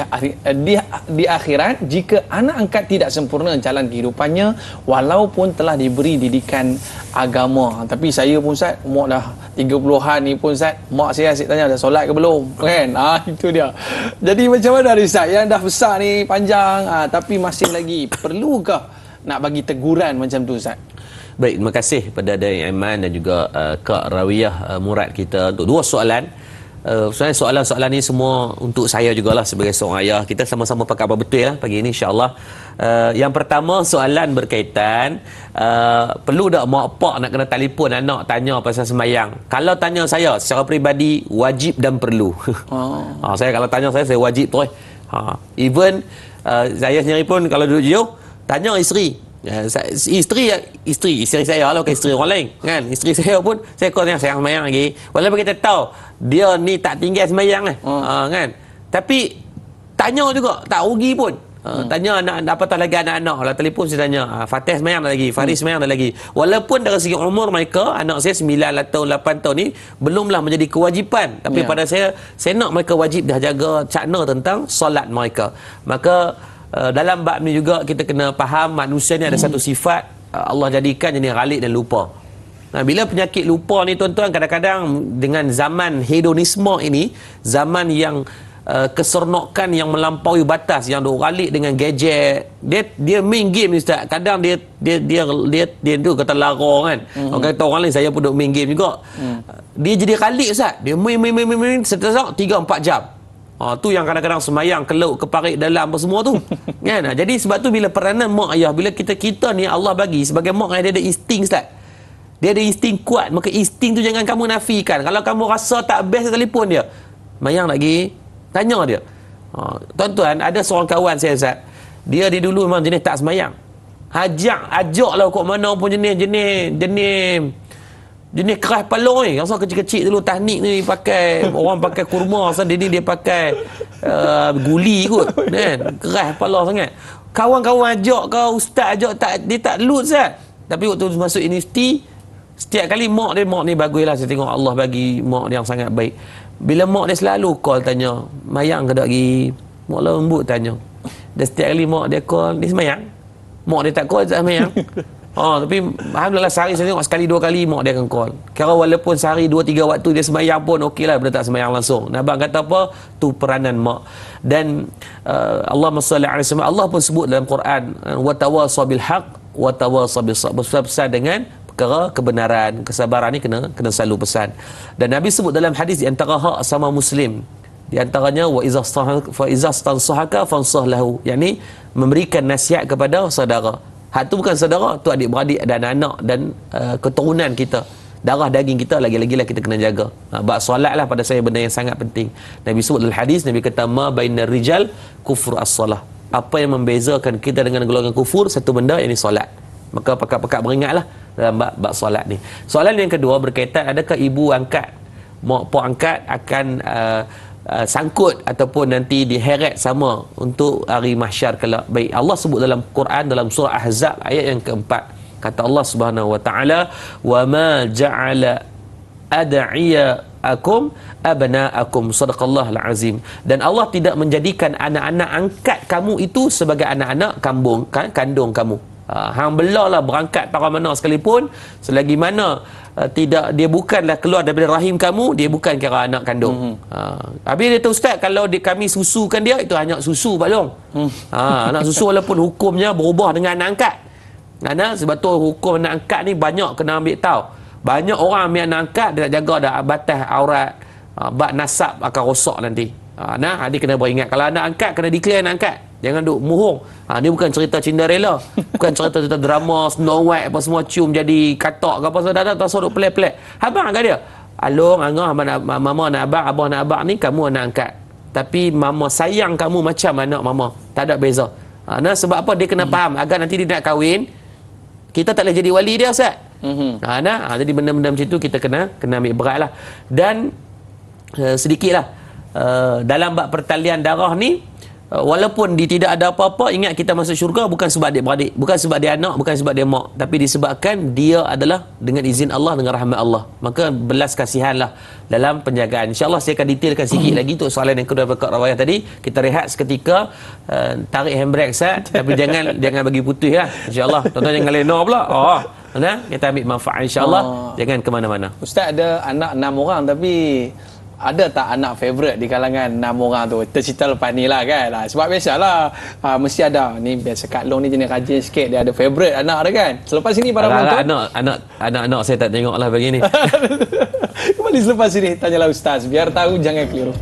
akhirat jika anak angkat tidak sempurna jalan kehidupannya walaupun telah diberi didikan agama? Tapi saya pun Ustaz, umur dah 30-an ni pun Ustaz, mak saya asyik tanya dah solat ke belum, kan? Itu dia. Jadi macam mana Ustaz, yang dah besar ni panjang tapi masih lagi perlukah nak bagi teguran macam tu Ustaz? Baik, terima kasih pada Dai Aiman dan juga Kak Rawiyah Murad kita untuk dua soalan. Sebenarnya soalan-soalan ni semua untuk saya jugalah sebagai seorang ayah. Kita sama-sama pakai apa betul lah pagi ni, insya-Allah. Yang pertama, soalan berkaitan perlu tak mak pak nak kena telefon anak tanya pasal sembahyang? Kalau tanya saya secara peribadi, wajib dan perlu. Saya kalau tanya saya wajib tu. Even saya sendiri pun kalau duduk jauh, tanya isteri. Isteri saya lah, bukan isteri orang lain, kan. Isteri saya pun saya call yang sayang sembahyang lagi, walaupun kita tahu dia ni tak tinggal sembahyang kan. Tapi tanya juga tak rugi pun. Tanya anak apa tahu lagi anak-anak lah, telefon saya tanya, Fatih sembahyang dah lagi, Faris sembahyang dah lagi, walaupun dari segi umur mereka, anak saya 9 tahun 8 tahun ni belumlah menjadi kewajipan, tapi pada saya nak mereka wajib dah jaga cakna tentang solat mereka. Maka dalam bab ni juga kita kena faham manusia ni ada satu sifat Allah jadikan jenis ghalib dan lupa. Bila penyakit lupa ni tuan-tuan, kadang-kadang dengan zaman hedonisme ini, zaman yang kesernokan yang melampaui batas, yang duk ghalib dengan gadget, dia main game ni Ustaz. Kadang dia tu kata lara kan. Orang kata orang lain, saya pun duk main game juga. Dia jadi ghalib Ustaz. Dia main setelah 3-4 jam. Tu yang kadang-kadang semayang keluk keparit dalam apa semua tu. Kan? Jadi sebab tu bila peranan mak ayah, bila kita ni Allah bagi sebagai mak ayah, dia ada insting Ustaz. Dia ada insting kuat. Maka insting tu jangan kamu nafikan. Kalau kamu rasa tak best, telefon dia, mayang lagi, tanya dia. Tuan-tuan, ada seorang kawan saya Ustaz, dia dulu memang jenis tak semayang. Ajaklah kok mana pun jenis keras palung ni. Rasa kecil-kecil dulu tahnik ni pakai, orang pakai kurma, rasa dia pakai guli kot, kan. Keras kepala sangat. Kawan-kawan ajak ke, ustaz ajak, dia tak lut Ustaz. Tapi waktu masuk universiti, setiap kali mak ni baguslah, saya tengok Allah bagi mak dia yang sangat baik. Bila mak dia selalu call tanya, mayang ke tak lagi? Mak lembut tanya. Dan setiap kali mak dia call, dia semayang. Mak dia tak call, dia tak semayang. Tapi alhamdulillah sehari saya tengok sekali 2 kali mak dia akan call. Kira walaupun sehari 2-3 waktu dia sembahyang pun okeylah, dia tak sembahyang langsung. Abang kata apa? Tu peranan mak. Dan Allahumma salli alaihi wasallam, Allah pun sebut dalam Quran, wa tawasaw bil haqq wa tawasaw bis sabr. Pesan dengan perkara kebenaran, kesabaran ni kena selalu pesan. Dan Nabi sebut dalam hadis di antara hak sama muslim, di antaranya wa iza stansahaka fansah lahu, yakni memberikan nasihat kepada saudara. Hak tu bukan saudara, tu adik-beradik dan anak dan keturunan kita, darah daging kita, lagi-lagi lah kita kena jaga. Bab solat lah pada saya benda yang sangat penting. Nabi sebut dalam hadis, Nabi kata ma bainar rijal kufur as-salah. Apa yang membezakan kita dengan golongan kufur, satu benda, yang ini solat. Maka pakat-pakat beringatlah dalam bab solat ni. Soalan yang kedua berkaitan, adakah ibu angkat, mak pak angkat akan sangkut ataupun nanti diheret sama untuk hari mahsyar kelak? Baik, Allah sebut dalam Quran dalam surah Ahzab ayat yang keempat, kata Allah Subhanahu wa taala, wa ma ja'ala ad'iyaakum abna'akum, sadaqallahul azim. Dan Allah tidak menjadikan anak-anak angkat kamu itu sebagai anak-anak kandung kamu. Hang belalah berangkat para mana sekalipun, selagi mana tidak, dia bukanlah keluar daripada rahim kamu, dia bukan kira anak kandung. Habis dia kata, ustaz, kalau kami susukan dia, itu hanya susu Pak Long. Anak susu walaupun hukumnya berubah dengan anak angkat. Sebab tu hukum anak angkat ni banyak kena ambil tahu. Banyak orang ambil anak angkat, dia nak jaga dah batas aurat, bab nasab akan rosak nanti. Dia kena beringat, kalau anak angkat kena declare anak angkat. Jangan duk muhung. Ni bukan cerita Cinderella. Bukan cerita drama Snow White apa semua cium jadi katak ke apa semua. Dah tak duk pelik-pelik. Abang agak dia. Along, angah, mama nak abang, abah nak abang ni, kamu anak angkat. Tapi mama sayang kamu macam anak mama. Tak ada beza. Sebab apa dia kena faham. Agar nanti dia nak kahwin, kita tak boleh jadi wali dia, Ustaz. Jadi benda-benda macam tu kita kena ambil berat lah. Dan sedikit lah. Dalam bab pertalian darah ni, walaupun dia tidak ada apa-apa, ingat kita masuk syurga bukan sebab adik-beradik, bukan sebab dia anak, bukan sebab dia mak, tapi disebabkan dia adalah dengan izin Allah, dengan rahmat Allah. Maka belas kasihanlah dalam penjagaan. InsyaAllah saya akan detailkan sikit lagi untuk soalan yang kedua Pak Rawayah tadi. Kita rehat seketika, tarik handbrake Ustaz, tapi jangan bagi putih lah. InsyaAllah. Tuan-tuan jangan lena pula. Kita ambil manfaat insyaAllah. Jangan ke mana-mana. Ustaz ada anak 6 orang, tapi ada tak anak favourite di kalangan 6 orang tu? Tercita lepas ni lah kan. Sebab biasalah mesti ada. Ni biasa Kak Long ni jenis rajin sikit, dia ada favourite anak dia kan. Selepas ini para penonton, anak saya tak tengok lah begini. Kembali selepas ini, tanyalah Ustaz, biar tahu jangan keliru.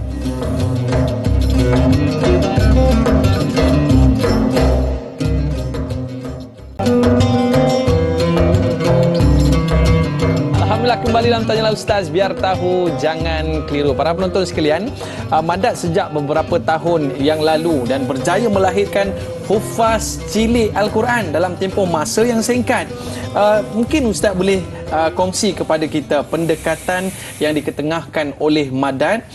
Alhamdulillah, kembali dalam Tanyalah Ustaz, biar tahu jangan keliru. Para penonton sekalian, Madat sejak beberapa tahun yang lalu dan berjaya melahirkan hufaz cilik Al-Quran dalam tempoh masa yang singkat. Mungkin Ustaz boleh kongsi kepada kita pendekatan yang diketengahkan oleh Madat,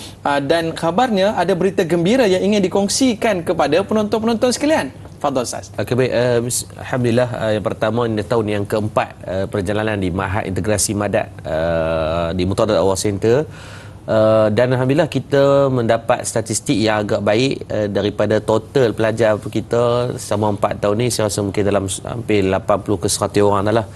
dan kabarnya ada berita gembira yang ingin dikongsikan kepada penonton-penonton sekalian. Fadhal Ustaz. Okey, baik. Alhamdulillah, yang pertama ini tahun yang keempat perjalanan di Mahad Integrasi Madat di Murtadat Awal Center. Dan Alhamdulillah kita mendapat statistik yang agak baik daripada total pelajar kita selama 4 tahun ni. Saya rasa mungkin dalam hampir 80 ke 100 orang dah lah.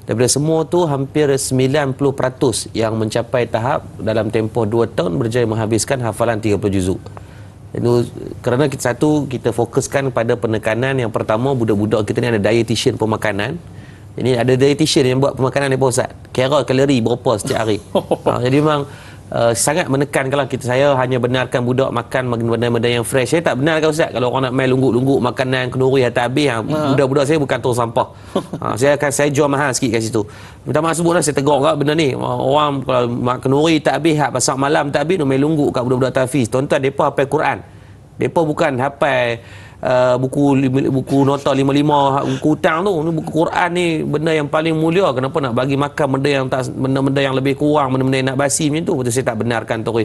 Daripada semua tu hampir 90% yang mencapai tahap dalam tempoh 2 tahun berjaya menghabiskan hafalan 30 juzuk. Itu kerana kita fokuskan pada penekanan. Yang pertama, budak-budak kita ni ada dietitian pemakanan. Ini ada dietitian yang buat pemakanan ni Pak Ustaz. Kira kalori berapa setiap hari. Jadi memang sangat menekan. Kalau saya hanya benarkan budak makan benda-benda yang fresh. Saya tak benarkan Ustaz. Kalau orang nak main lungguk-lungguk makanan kenduri atau habis, budak-budak saya bukan tong sampah. Saya jual mahal sikit kat situ. Minta maaf sebutlah, saya tegur kat benda ni. Orang kalau makan kenduri tak habis, pasal malam tak habis, main lungguk kat budak-budak tahfiz. Tuan-tuan, mereka hafal Quran. Mereka bukan hafal buku nota 55, buku hutang tu. Buku Quran ni benda yang paling mulia. Kenapa nak bagi makan benda yang lebih kurang, benda-benda yang nak basi macam tu? Betul, saya tak benarkan tu.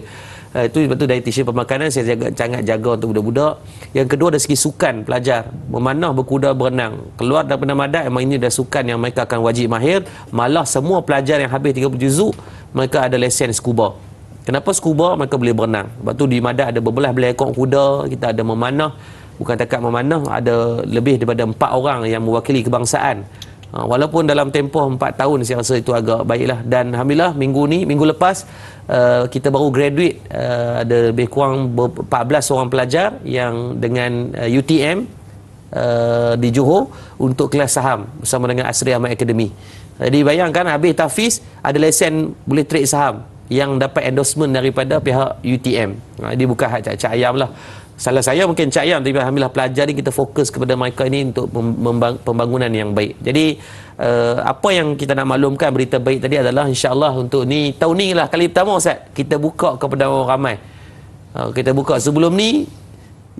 Itu sebab tu dietitian pemakanan saya sangat jaga untuk budak-budak. Yang kedua, dari segi sukan pelajar, memanah, berkuda, berenang. Keluar daripada Madat, memang ini dah sukan yang mereka akan wajib mahir. Malah semua pelajar yang habis 30 juzuk, mereka ada lesen scuba. Kenapa scuba? Mereka boleh berenang. Sebab tu di Madat ada berbelah-belah ekor kuda, kita ada memanah. Bukan takat memanah, ada lebih daripada 4 orang yang mewakili kebangsaan. Walaupun dalam tempoh 4 tahun, saya rasa itu agak baiklah. Dan Alhamdulillah, minggu lepas kita baru graduate, ada lebih kurang 14 orang pelajar yang dengan UTM di Johor untuk kelas saham bersama dengan Asri Ahmad Academy. Jadi bayangkan, habis tahfiz ada lesen boleh trade saham yang dapat endorsement daripada pihak UTM. Dia bukan hak Cak Ayam lah. Salah saya mungkin Cak Ayam, tapi Alhamdulillah pelajar ni kita fokus kepada mereka ini untuk pembangunan yang baik. Jadi apa yang kita nak maklumkan, berita baik tadi adalah insya-Allah untuk ni tahun ni lah kali pertama Ustaz kita buka kepada orang ramai. Kita buka sebelum ni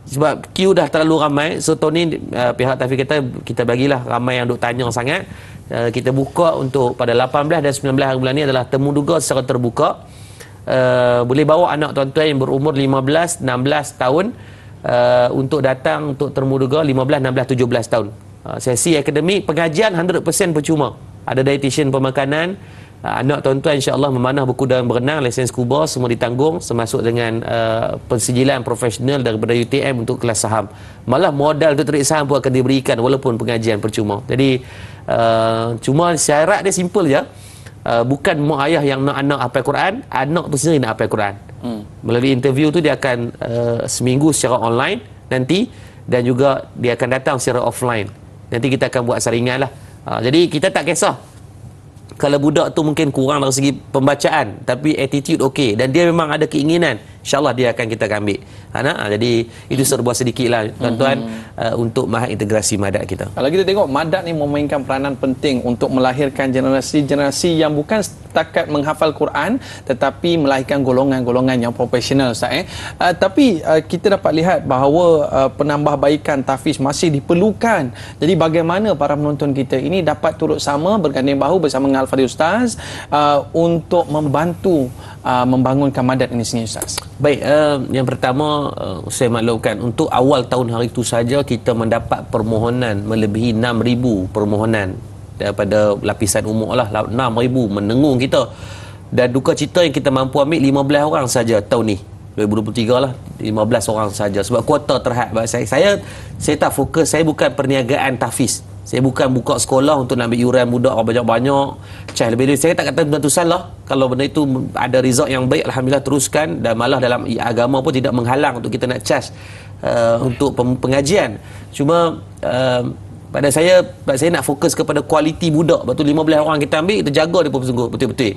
sebab queue dah terlalu ramai. So tahun ni pihak tahfiz kita bagilah ramai yang duk tanya sangat. Kita buka untuk pada 18 dan 19 hari bulan ni adalah temu duga secara terbuka. Boleh bawa anak tuan-tuan yang berumur 15-16 tahun untuk datang untuk temu duga 15-16-17 tahun. Sesi akademik pengajian 100% percuma. Ada dietitian pemakanan, anak tuan-tuan insya-Allah memanah buku dan berenang, lesen scuba semua ditanggung, termasuk dengan pensijilan profesional daripada UTM untuk kelas saham. Malah modal untuk terik saham pun akan diberikan walaupun pengajian percuma. Jadi cuma syarat dia simple je. Bukan mak ayah yang nak anak hafal Quran, anak tu sendiri nak hafal Quran. Melalui interview tu dia akan seminggu secara online nanti, dan juga dia akan datang secara offline. Nanti kita akan buat saringan lah. Jadi kita tak kisah kalau budak tu mungkin kurang dari segi pembacaan, tapi attitude okey dan dia memang ada keinginan, insyaAllah dia akan kita ambil. Jadi itu serba sedikit lah tuan-tuan untuk Mahat Integrasi Madat kita. Kalau kita tengok, Madat ni memainkan peranan penting untuk melahirkan generasi-generasi yang bukan setakat menghafal Quran, tetapi melahirkan golongan-golongan yang profesional, Ustaz. Tapi kita dapat lihat bahawa penambahbaikan tahfiz masih diperlukan. Jadi bagaimana para penonton kita ini dapat turut sama berganding bahu bersama dengan Al-Fadhil Ustaz untuk membantu membangunkan Madat ini sendiri, Ustaz? Baik, yang pertama saya maklumkan untuk awal tahun hari itu saja kita mendapat permohonan melebihi 6,000 permohonan daripada lapisan umur lah, 6,000 menengung kita, dan duka cita yang kita mampu ambil 15 orang saja tahun ni 2023 lah, 15 orang saja sebab kuota terhad. Saya tak fokus, saya bukan perniagaan tahfiz. Saya bukan buka sekolah untuk nak ambil yuran budak banyak-banyak, cah lebih. Saya tak kata benda tu salah. Kalau benda itu ada result yang baik, alhamdulillah teruskan, dan malah dalam agama pun tidak menghalang untuk kita nak charge untuk pengajian. Cuma pada saya nak fokus kepada kualiti budak. Betul 15 orang kita ambil, kita jaga dia pun sungguh betul-betul.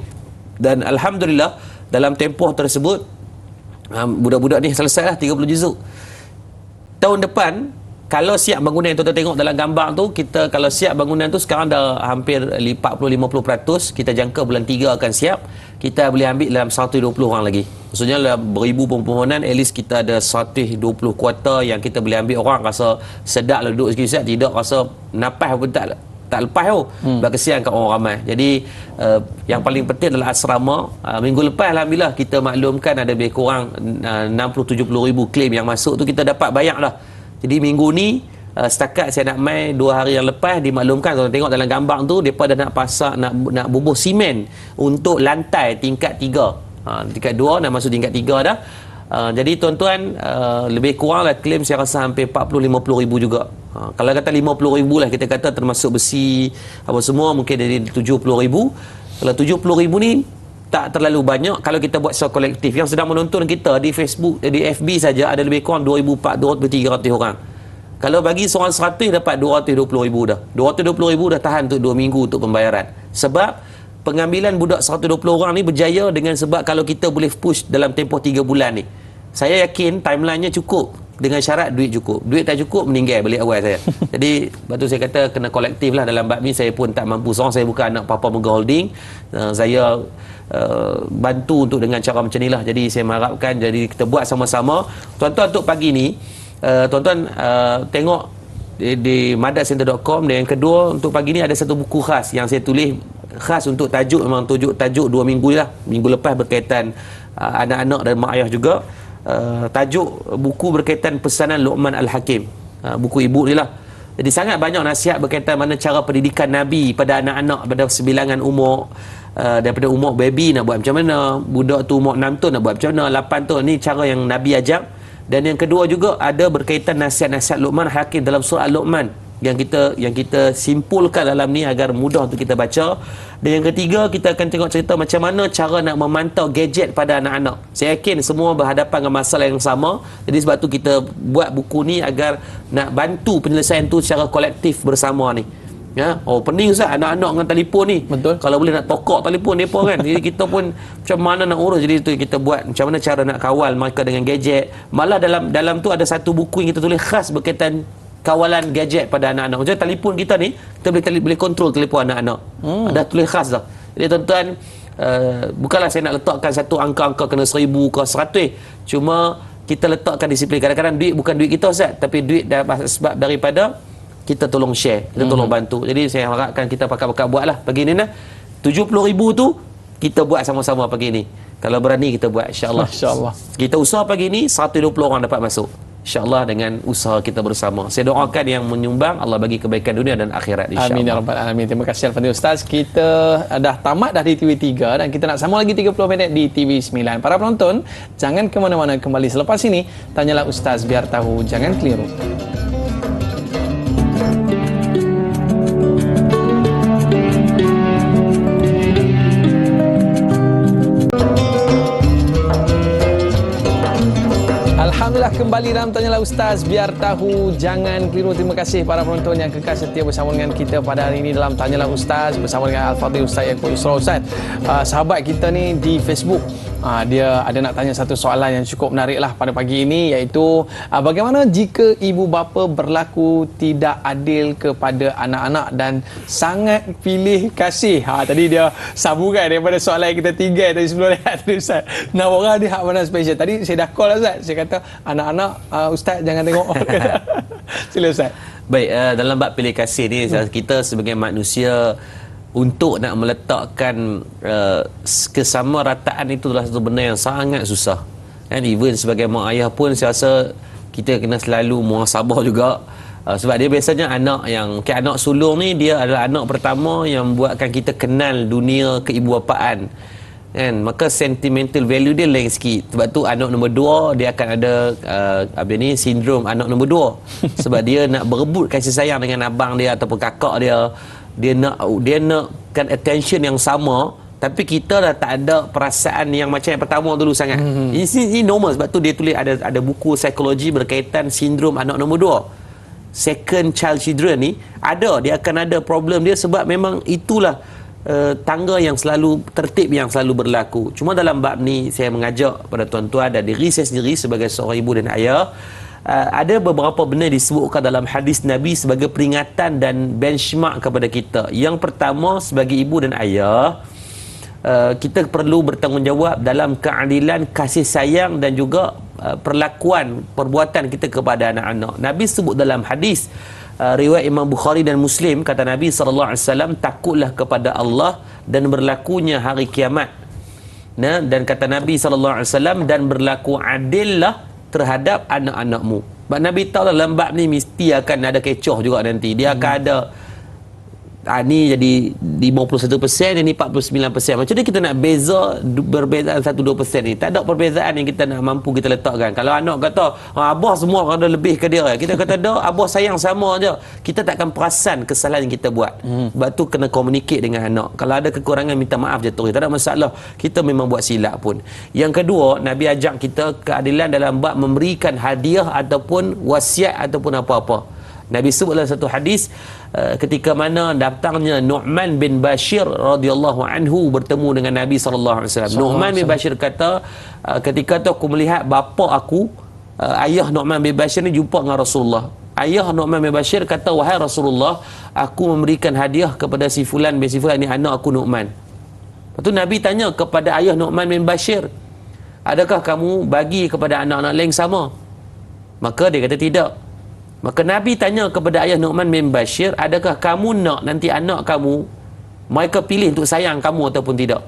Dan alhamdulillah dalam tempoh tersebut budak-budak ni selesailah 30 juzuk. Tahun depan kalau siap bangunan yang tuan-tuan tengok dalam gambar tu, kita kalau siap bangunan tu sekarang dah hampir 40-50%, kita jangka bulan 3 akan siap. Kita boleh ambil dalam 120 orang lagi. Maksudnya dalam beribu permohonan, at least kita ada 120 kuota yang kita boleh ambil. Orang rasa sedap lah duduk sikit siap, tidak rasa napas pun tak lepas tu. Sebab kesian kat orang ramai. Jadi yang paling penting adalah asrama. Minggu lepas alhamdulillah kita maklumkan ada lebih kurang 60-70 ribu claim yang masuk tu, kita dapat banyak dah. Jadi minggu ni setakat saya nak main 2 hari yang lepas, dimaklumkan, kalau tengok dalam gambar tu depa dah nak pasang, nak bubuh simen untuk lantai tingkat 3. Tingkat 2 dah masuk tingkat 3 dah. Jadi tuan-tuan lebih kurang lah claim saya rasa hampir 40-50 ribu juga. Kalau kata 50 ribu lah kita kata termasuk besi apa semua, mungkin dari 70 ribu. Kalau 70 ribu ni tak terlalu banyak kalau kita buat secara kolektif. Yang sedang menonton kita di Facebook, di FB saja ada lebih kurang 2,400-300 orang. Kalau bagi seorang 100 dapat 220 ribu dah. 220 ribu dah tahan untuk 2 minggu untuk pembayaran. Sebab pengambilan budak 120 orang ni berjaya dengan sebab kalau kita boleh push dalam tempoh 3 bulan ni. Saya yakin timeline-nya cukup, dengan syarat duit cukup. Duit tak cukup, meninggal balik awal saya. Jadi lepas tu saya kata kena kolektif lah. Dalam bab ni saya pun tak mampu seorang. Saya bukan anak Papa Mega Holding. Saya bantu untuk dengan cara macam ni lah. Jadi saya mengharapkan jadi kita buat sama-sama. Tuan-tuan untuk pagi ni tuan-tuan tengok di madatcenter.com. Dan yang kedua untuk pagi ni ada satu buku khas yang saya tulis khas untuk tajuk, memang tajuk 2 minggu lah. Minggu lepas berkaitan anak-anak dan mak ayah juga. Tajuk buku berkaitan pesanan Luqman Al-Hakim, buku ibu ni lah. Jadi sangat banyak nasihat berkaitan mana cara pendidikan Nabi pada anak-anak pada sebilangan umur, daripada umur baby nak buat macam mana, budak tu umur 6 tahun nak buat macam mana, 8 tahun, ni cara yang Nabi ajar. Dan yang kedua juga ada berkaitan nasihat-nasihat Luqman Hakim dalam surah Luqman yang kita simpulkan dalam ni agar mudah untuk kita baca. Dan yang ketiga kita akan tengok cerita macam mana cara nak memantau gadget pada anak-anak. Saya yakin semua berhadapan dengan masalah yang sama. Jadi sebab tu kita buat buku ni agar nak bantu penyelesaian tu secara kolektif bersama ni. Ya, pening Ustaz anak-anak dengan telefon ni. Betul. Kalau boleh nak tokok telefon depa kan. Jadi kita pun macam mana nak urus. Jadi tu kita buat macam mana cara nak kawal mereka dengan gadget. Malah dalam tu ada satu buku yang kita tulis khas berkaitan kawalan gadget pada anak-anak. Macam telefon kita ni, kita boleh kontrol telefon anak-anak. Ada tulis khas dah. Jadi tuan-tuan, bukanlah saya nak letakkan satu angka-angka kena 1,000 ke 100. Cuma kita letakkan disiplin. Kadang-kadang duit bukan duit kita Ustaz, tapi duit sebab daripada kita tolong share, kita tolong bantu. Jadi saya harapkan kita pakat-pakat buatlah pagi ni nah. 70 ribu tu kita buat sama-sama pagi ni. Kalau berani kita buat insya-Allah. Masya-Allah. Kita usaha pagi ni 120 orang dapat masuk. insya-Allah dengan usaha kita bersama. Saya doakan yang menyumbang Allah bagi kebaikan dunia dan akhirat insya-Allah. Amin ya rabbal alamin. Terima kasih Al-Fadhil Ustaz. Kita dah tamat dah di TV3 dan kita nak sambung lagi 30 minit di TV9. Para penonton, jangan ke mana-mana, kembali selepas ini Tanyalah Ustaz, biar tahu jangan keliru. Alhamdulillah, kembali dalam Tanyalah Ustaz, biar tahu jangan keliru. Terima kasih para penonton yang kekal setia bersama dengan kita pada hari ini dalam Tanyalah Ustaz bersama dengan Al-Fadhil Ustaz Yaakob Yusra. Ustaz, sahabat kita ni di Facebook, dia ada nak tanya satu soalan yang cukup menarik lah pada pagi ini, iaitu bagaimana jika ibu bapa berlaku tidak adil kepada anak-anak dan sangat pilih kasih. Tadi dia sambungan daripada soalan yang kita tinggal tadi sebelum rehat tadi Ustaz. Nak orang dia hak mana special. Tadi saya dah call Ustaz, saya kata anak-anak Ustaz jangan tengok. Sila Ustaz. Baik, dalam bab pilih kasih ni kita sebagai manusia untuk nak meletakkan kesamarataan itu adalah satu benda yang sangat susah. And even sebagai mak ayah pun saya rasa kita kena selalu muhasabah juga. Sebab dia biasanya anak sulung ni dia adalah anak pertama yang buatkan kita kenal dunia keibuapaan. Kan, maka sentimental value dia lain sikit. Sebab tu anak nombor 2 dia akan ada sindrom anak nombor 2. Sebab dia nak berebut kasih sayang dengan abang dia ataupun kakak dia. Dia nakkan attention yang sama, tapi kita dah tak ada perasaan yang macam yang pertama dulu sangat. Ini normal. Sebab tu dia tulis ada buku psikologi berkaitan sindrom anak nombor 2. Second child children ni dia akan ada problem dia sebab memang itulah tangga yang selalu tertib yang selalu berlaku. Cuma dalam bab ni saya mengajak pada tuan-tuan dan diri saya sendiri sebagai seorang ibu dan ayah, ada beberapa benda disebutkan dalam hadis Nabi sebagai peringatan dan benchmark kepada kita. Yang pertama, sebagai ibu dan ayah, kita perlu bertanggungjawab dalam keadilan, kasih sayang dan juga perbuatan kita kepada anak-anak. Nabi sebut dalam hadis riwayat Imam Bukhari dan Muslim, kata Nabi SAW, takutlah kepada Allah dan berlakunya hari kiamat. Dan kata Nabi SAW, dan berlaku adillah terhadap anak-anakmu. Sebab Nabi tahu dalam bab ni mesti akan ada kecoh juga nanti. Dia akan ada ni jadi 51%, ini 49%. Macam mana kita nak berbezaan 1-2% ni? Tak ada perbezaan yang kita nak mampu kita letakkan. Kalau anak kata abah semua ada lebih ke dia, kita kata dah, abah sayang sama aja. Kita takkan perasan kesalahan yang kita buat. Sebab tu kena communicate dengan anak. Kalau ada kekurangan minta maaf je terus, tak ada masalah. Kita memang buat silap pun. Yang kedua, Nabi ajak kita keadilan dalam bab memberikan hadiah ataupun wasiat ataupun apa-apa. Nabi sebut dalam satu hadis ketika mana datangnya Nu'man bin Bashir radhiyallahu anhu bertemu dengan Nabi sallallahu alaihi wasallam. Nu'man bin Bashir kata, ketika tu aku melihat bapa aku, ayah Nu'man bin Bashir ni jumpa dengan Rasulullah. Ayah Nu'man bin Bashir kata, wahai Rasulullah, aku memberikan hadiah kepada si fulan bin si fulan, ni anak aku Nu'man. Lepas tu Nabi tanya kepada ayah Nu'man bin Bashir, adakah kamu bagi kepada anak-anak lain sama? Maka dia kata tidak. Maka Nabi tanya kepada ayah Nu'man bin Bashir, adakah kamu nak nanti anak kamu mereka pilih untuk sayang kamu ataupun tidak?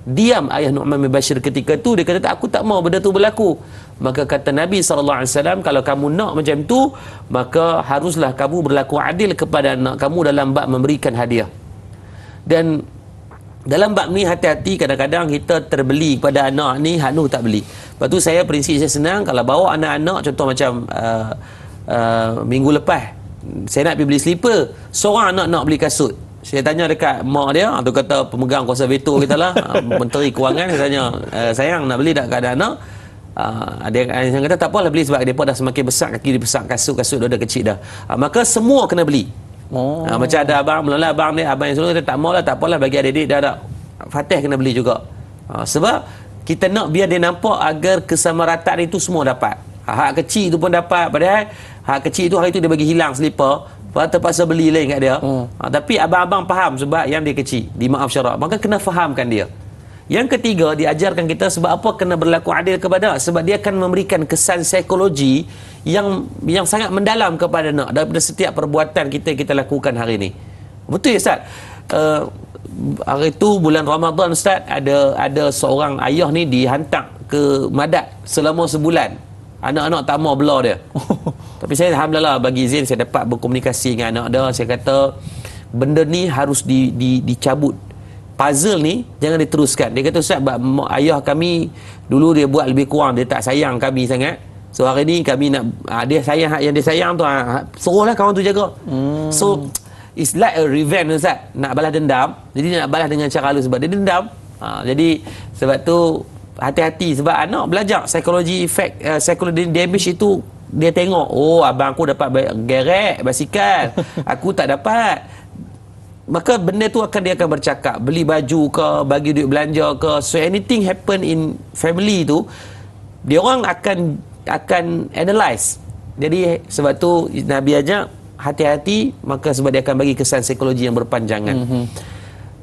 Diam ayah Nu'man bin Bashir ketika tu. Dia kata, aku tak mau benda tu berlaku. Maka kata Nabi SAW, kalau kamu nak macam tu, maka haruslah kamu berlaku adil kepada anak kamu dalam bab memberikan hadiah. Dan dalam bab ni hati-hati, kadang-kadang kita terbeli kepada anak ni, hak tak beli. Lepas tu prinsip saya senang, kalau bawa anak-anak, contoh macam minggu lepas saya nak pergi beli slipper, seorang anak nak beli kasut. Saya tanya dekat mak dia, tu kata pemegang kuasa veto kita lah, menteri kewangan. Saya tanya, sayang nak beli tak kepada anak? Dia kata tak apalah beli, sebab dia dah semakin besar, kaki dia besar, kasut dia dah kecil dah. Maka semua kena beli. Macam ada abang, mula-mula abang yang selalu kata tak maulah, tak apalah, bagi adik-adik dah ada. Fatih kena beli juga. Sebab kita nak biar dia nampak agar kesamarataan itu semua dapat. Hak kecil tu pun dapat, padahal hak kecil tu hari tu dia bagi hilang slipper, terpaksa beli lain kat dia. Tapi abang-abang faham sebab yang dia kecil, dimaaf syarak, maka kena fahamkan dia. Yang ketiga, diajarkan kita sebab apa kena berlaku adil kepada, sebab dia akan memberikan kesan psikologi yang sangat mendalam kepada anak daripada setiap perbuatan kita lakukan hari ini. Betul ya Ustaz? Hari tu bulan Ramadan Ustaz, ada seorang ayah ni dihantar ke Madat selama sebulan. Anak-anak tak mau belah dia. Tapi saya alhamdulillah bagi izin saya dapat berkomunikasi dengan anak dia. Saya kata benda ni harus dicabut. Puzzle ni jangan diteruskan. Dia kata Ustaz, ayah kami dulu dia buat lebih kurang, dia tak sayang kami sangat. So hari ni kami nak dia sayang, yang dia sayang tu suruhlah kawan tu jaga. So it's like a revenge Ustaz, nak balas dendam. Jadi nak balas dengan cara halus sebab dia dendam. Jadi sebab tu hati-hati sebab anak belajar psikologi efek, psychology damage itu. Dia tengok, oh abang aku dapat gerek basikal, aku tak dapat. Maka benda tu dia akan bercakap, beli baju ke, bagi duit belanja ke. So anything happen in family tu, dia orang akan analyse. Jadi sebab tu Nabi ajak hati-hati, maka sebab dia akan bagi kesan psikologi yang berpanjangan.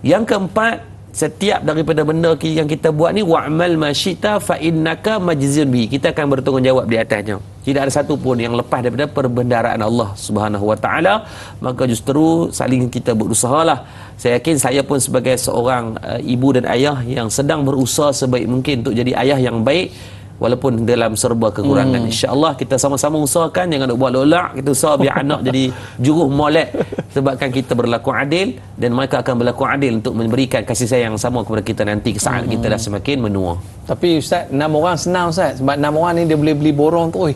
Yang keempat, setiap daripada benda yang kita buat ni, wa'mal masyita fa innaka majzun bi, kita akan bertanggungjawab di atasnya. Tidak ada satu pun yang lepas daripada perbendaharaan Allah Subhanahu wa taala. Maka justru saling kita berusahalah. Saya yakin saya pun sebagai seorang ibu dan ayah yang sedang berusaha sebaik mungkin untuk jadi ayah yang baik, walaupun dalam serba kekurangan. InsyaAllah kita sama-sama usahakan, jangan nak buat lolak. Kita usaha biar anak jadi juruh molek, sebabkan kita berlaku adil dan mereka akan berlaku adil untuk memberikan kasih sayang yang sama kepada kita nanti saat kita dah semakin menua. Tapi Ustaz, 6 orang senang Ustaz, sebab 6 orang ni dia boleh beli borong tu.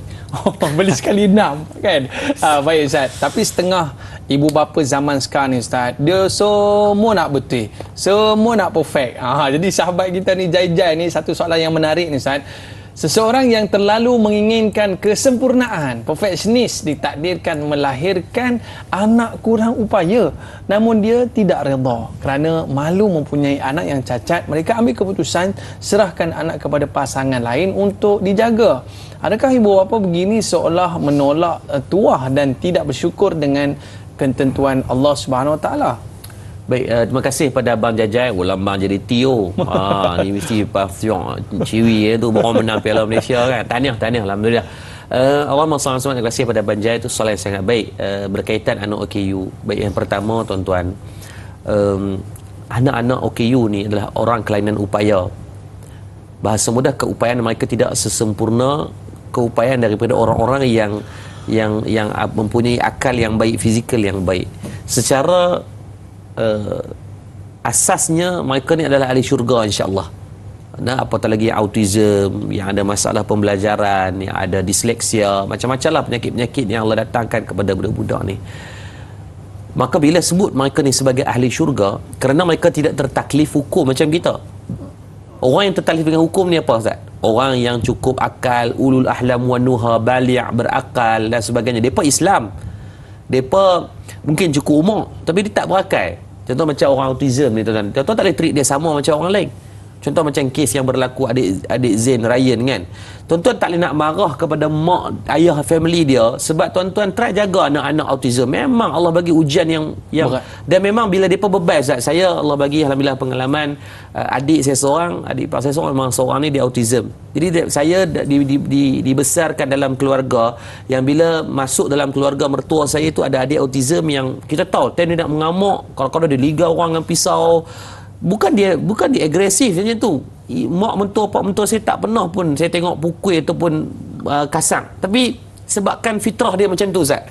Beli sekali 6 kan. Baik Ustaz, tapi setengah ibu bapa zaman sekarang ni Ustaz, dia semua nak betul, semua nak perfect. Jadi sahabat kita ni Jai ni, satu soalan yang menarik ni Ustaz. Seseorang yang terlalu menginginkan kesempurnaan, perfeksionis, ditakdirkan melahirkan anak kurang upaya, namun dia tidak redha kerana malu mempunyai anak yang cacat. Mereka ambil keputusan serahkan anak kepada pasangan lain untuk dijaga. Adakah ibu bapa begini seolah menolak tuah dan tidak bersyukur dengan ketentuan Allah Subhanahu Wa Taala? Baik, terima kasih pada Abang Jajai. Lambang jadi Tio. Ni mesti passion ciwi tu baru menang Piala Malaysia kan. Tahniah alhamdulillah. Orang sama-sama terima kasih pada Abang Jajai, itu soalan yang sangat baik berkaitan anak OKU. Baik, yang pertama tuan-tuan, anak-anak OKU ni adalah orang kelainan upaya. Bahasa mudah, keupayaan mereka tidak sesempurna keupayaan daripada orang-orang yang mempunyai akal yang baik, fizikal yang baik. Secara asasnya mereka ni adalah ahli syurga insya-Allah. Apatah lagi autism, yang ada masalah pembelajaran, yang ada disleksia, macam-macam lah penyakit-penyakit yang Allah datangkan kepada budak-budak ni. Maka bila sebut mereka ni sebagai ahli syurga, kerana mereka tidak tertaklif hukum macam kita. Orang yang tertaklif dengan hukum ni apa Ustaz? Orang yang cukup akal, ulul ahlam wa nuha, bali' berakal dan sebagainya. Depa Islam, depa mungkin cukup umur tapi dia tak berakal. Contoh macam orang autism ni tuan-tuan, tak boleh treat dia sama macam orang lain. Contoh macam kes yang berlaku adik Zain Ryan kan. Tuan-tuan tak boleh nak marah kepada mak ayah family dia, sebab tuan-tuan try jaga anak-anak autism. Memang Allah bagi ujian yang dan memang bila depa bebas Ustaz. Saya Allah bagi alhamdulillah pengalaman, adik saya seorang, adik ipar saya seorang, memang seorang ni dia autism. Jadi saya dibesarkan dalam keluarga yang bila masuk dalam keluarga mertua saya tu ada adik autism yang kita tahu dia nak mengamuk, kalau dia liga orang dengan pisau. Bukan dia agresif macam tu. Mak mentua, pak mentua saya tak pernah pun saya tengok pukul ataupun kasang. Tapi sebabkan fitrah dia macam tu Ustaz.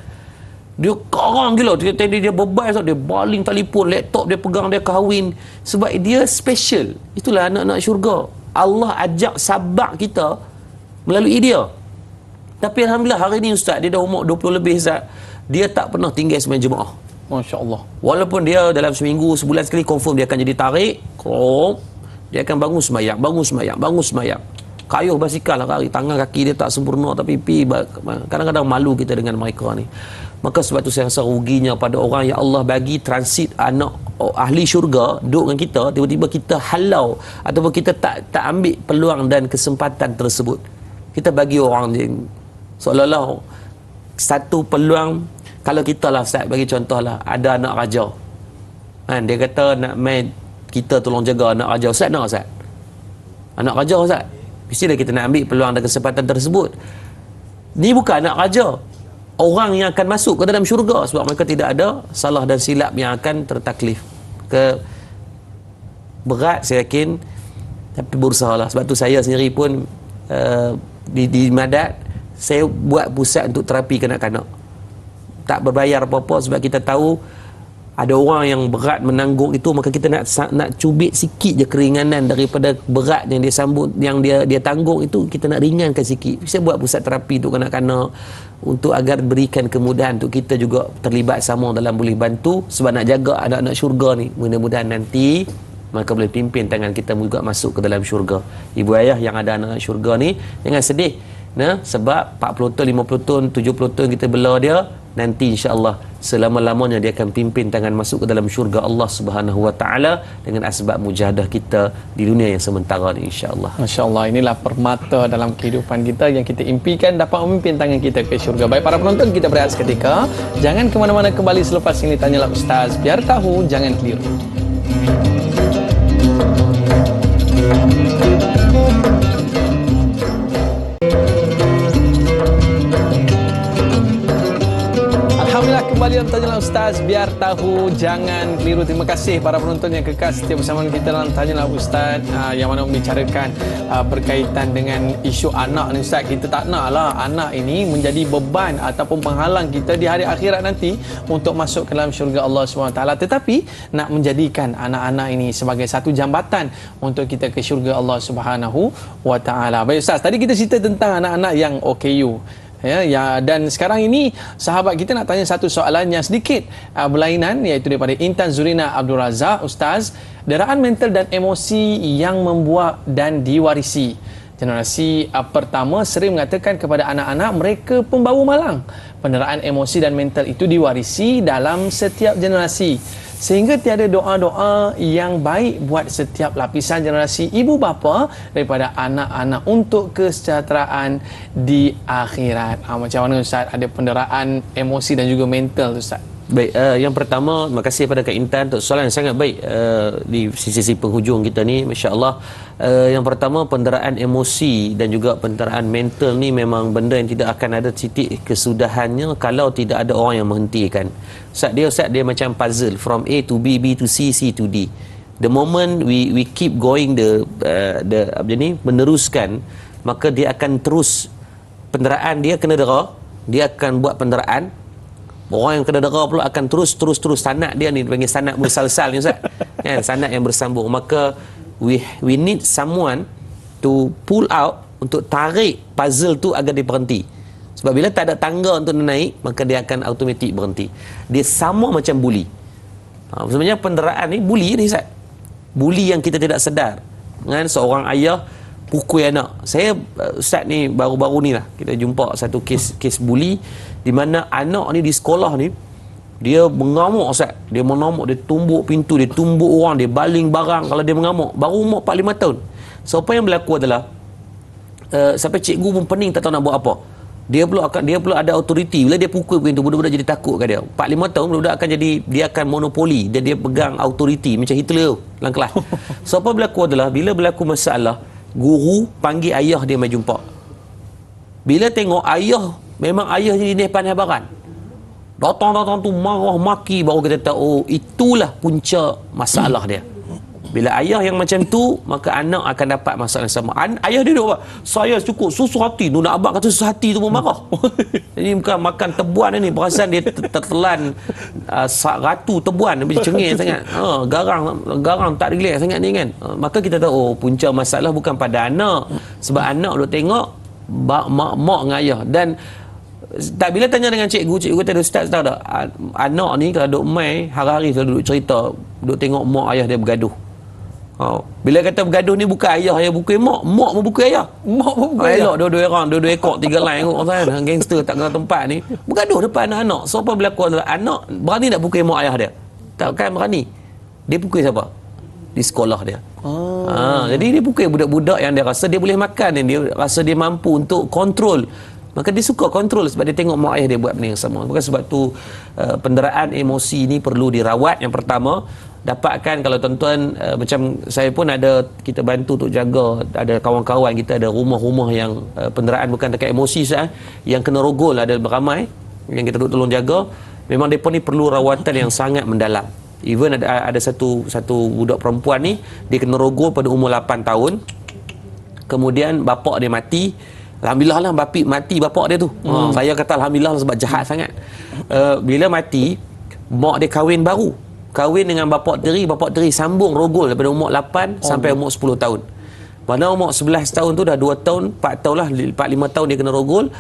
Dia karang gila, dia bebas, dia baling telefon, laptop dia pegang, dia kahwin. Sebab dia special. Itulah anak-anak syurga. Allah ajak sabak kita melalui dia. Tapi alhamdulillah hari ni Ustaz, dia dah umur 20 lebih Ustaz, dia tak pernah tinggal sembahyang jemaah. Masya Allah. Walaupun dia dalam seminggu, sebulan sekali confirm dia akan jadi tarik, dia akan bangun semayang. Kayuh basikal lah kali, tangan kaki dia tak sempurna, tapi kadang-kadang malu kita dengan mereka ni. Maka sebab tu saya rasa ruginya pada orang yang Allah bagi transit anak ahli syurga duduk dengan kita, tiba-tiba kita halau ataupun kita tak ambil peluang dan kesempatan tersebut. Kita bagi orang seolah-olah satu peluang. Kalau kita lah Ustaz, bagi contoh lah, ada anak raja kan, dia kata nak main, kita tolong jaga anak raja. Ustaz nak Ustaz? Anak raja Ustaz? Mestilah kita nak ambil peluang dan kesempatan tersebut. Ni bukan anak raja, orang yang akan masuk ke dalam syurga, sebab mereka tidak ada salah dan silap yang akan tertaklif. Berat saya yakin, tapi berusahalah. Sebab tu saya sendiri pun di Madat saya buat pusat untuk terapi kanak-kanak. Tak berbayar apa-apa sebab kita tahu ada orang yang berat menanggung itu, maka kita nak cubit sikit je keringanan daripada berat yang dia sambut, yang dia tanggung itu, kita nak ringankan sikit. Saya buat pusat terapi untuk kanak-kanak untuk agar berikan kemudahan untuk kita juga terlibat sama dalam boleh bantu, sebab nak jaga anak-anak syurga ni. Mudah-mudahan nanti maka boleh pimpin tangan kita juga masuk ke dalam syurga. Ibu ayah yang ada anak syurga ni jangan sedih. Nah, sebab 40 tahun, 50 tahun, 70 tahun kita bela dia, nanti insya-Allah selama-lamanya dia akan pimpin tangan masuk ke dalam syurga Allah Subhanahu Wa Taala dengan asbab mujahadah kita di dunia yang sementara ni, insya-Allah. Masya-Allah, inilah permata dalam kehidupan kita yang kita impikan dapat memimpin tangan kita ke syurga. Baik para penonton, kita berehat seketika. Jangan ke mana-mana, kembali selepas ini Tanyalah Ustaz, biar tahu jangan keliru. Alhamdulillah, kembali dalam Tanyalah Ustaz, biar tahu jangan keliru. Terima kasih para penonton yang kekal setia bersama kita dalam Tanyalah Ustaz, yang mana membicarakan berkaitan dengan isu anak ni Ustaz. Kita tak naklah anak ini menjadi beban ataupun penghalang kita di hari akhirat nanti untuk masuk ke dalam syurga Allah SWT, tetapi nak menjadikan anak-anak ini sebagai satu jambatan untuk kita ke syurga Allah SWT. Baik Ustaz, tadi kita cerita tentang anak-anak yang OKU. Dan sekarang ini sahabat kita nak tanya satu soalan yang sedikit berlainan, iaitu daripada Intan Zurina Abdul Razak. Ustaz, deraan mental dan emosi yang membuat dan diwarisi. Generasi pertama sering mengatakan kepada anak-anak mereka pembawa malang. Penderaan emosi dan mental itu diwarisi dalam setiap generasi, sehingga tiada doa-doa yang baik buat setiap lapisan generasi ibu bapa daripada anak-anak untuk kesejahteraan di akhirat. Macam mana Ustaz, ada penderaan emosi dan juga mental Ustaz? Baik, yang pertama, terima kasih kepada Kak Intan untuk soalan yang sangat baik di sisi penghujung kita ni, masya-Allah. Yang pertama, penderaan emosi dan juga penderaan mental ni memang benda yang tidak akan ada titik kesudahannya kalau tidak ada orang yang menghentikan. Ustaz, dia macam puzzle from A to B, B to C, C to D. The moment we keep going meneruskan, maka dia akan terus, penderaan dia kena dera, dia akan buat penderaan. Orang yang kena dera pula akan terus sanad dia ni, panggil sanad bersalsal ni Ustaz. Kan, sanad yang bersambung. Maka we need someone to pull out, untuk tarik puzzle tu agar dia berhenti. Sebab bila tak ada tangga untuk naik, maka dia akan automatik berhenti. Dia sama macam buli. Sebenarnya penderaan ni buli ni Ustaz. Buli yang kita tidak sedar. Kan, seorang ayah pukul anak. Saya Ustaz ni baru-baru ni lah kita jumpa satu kes buli di mana anak ni di sekolah ni dia mengamuk Ustaz. Dia mengamuk, dia tumbuk pintu, dia tumbuk orang, dia baling barang kalau dia mengamuk. Baru umur 4-5 tahun. So apa yang berlaku adalah sampai cikgu pun pening tak tahu nak buat apa. Dia pula ada autoriti. Bila dia pukul pintu, budak-budak jadi takut kat dia. 4-5 tahun budak akan jadi, dia akan monopoli dan dia pegang autoriti macam Hitler dalam kelas. So apa berlaku adalah bila berlaku masalah, guru panggil ayah dia mai jumpa. Bila tengok ayah, memang ayah jadi depan habaran. Datang tu marah maki, baru kita tahu itulah punca masalah dia. Bila ayah yang macam tu, maka anak akan dapat masalah yang sama. Ayah dia apa? Saya cukup susu hati. Tu nak abang kata susu hati tu pun marah. Ini bukan makan tebuan ni, perasan dia tertelan ratu tebuan, dia cengeng sangat. Garang tak relax sangat ni kan. Maka kita tahu punca masalah bukan pada anak. Sebab anak duk tengok mak dengan ayah. Dan tak, bila tanya dengan cikgu kata, Ustaz tahu tak, anak ni kalau duk mai hari-hari selalu duk cerita, duk tengok mak ayah dia bergaduh. Bila kata bergaduh ni bukan ayah pukul mak pun pukul ayah. Mak pun pukul ayah. Dua ekor 3 line kot kan. Gangster tak kena tempat ni. Bergaduh depan anak-anak. So apa berlaku adalah anak berani tak pukul mak ayah dia? Takkan berani. Dia pukul siapa? Di sekolah dia. Jadi dia pukul budak-budak yang dia rasa dia boleh makan, dan dia rasa dia mampu untuk kontrol. Maka dia suka kontrol sebab dia tengok mak ayah dia buat benda yang sama. Bukan sebab tu penderaan emosi ni perlu dirawat. Yang pertama, dapatkan kalau tuan-tuan macam saya pun ada, kita bantu untuk jaga, ada kawan-kawan kita ada rumah-rumah yang penderaan bukan dekat emosi yang kena rogol, ada beramai yang kita tolong jaga. Memang mereka ni perlu rawatan yang sangat mendalam. Even ada satu budak perempuan ni, dia kena rogol pada umur 8 tahun. Kemudian bapak dia mati. Alhamdulillah lah mati bapak dia tu. Saya kata Alhamdulillah sebab jahat sangat. Bila mati, mak dia kahwin baru. Kahwin dengan bapak tiri sambung rogol daripada umur 8 sampai umur 10 tahun. Mana umur 11 tahun tu dah 2 tahun, 4 tahun lah, 4-5 tahun dia kena rogol.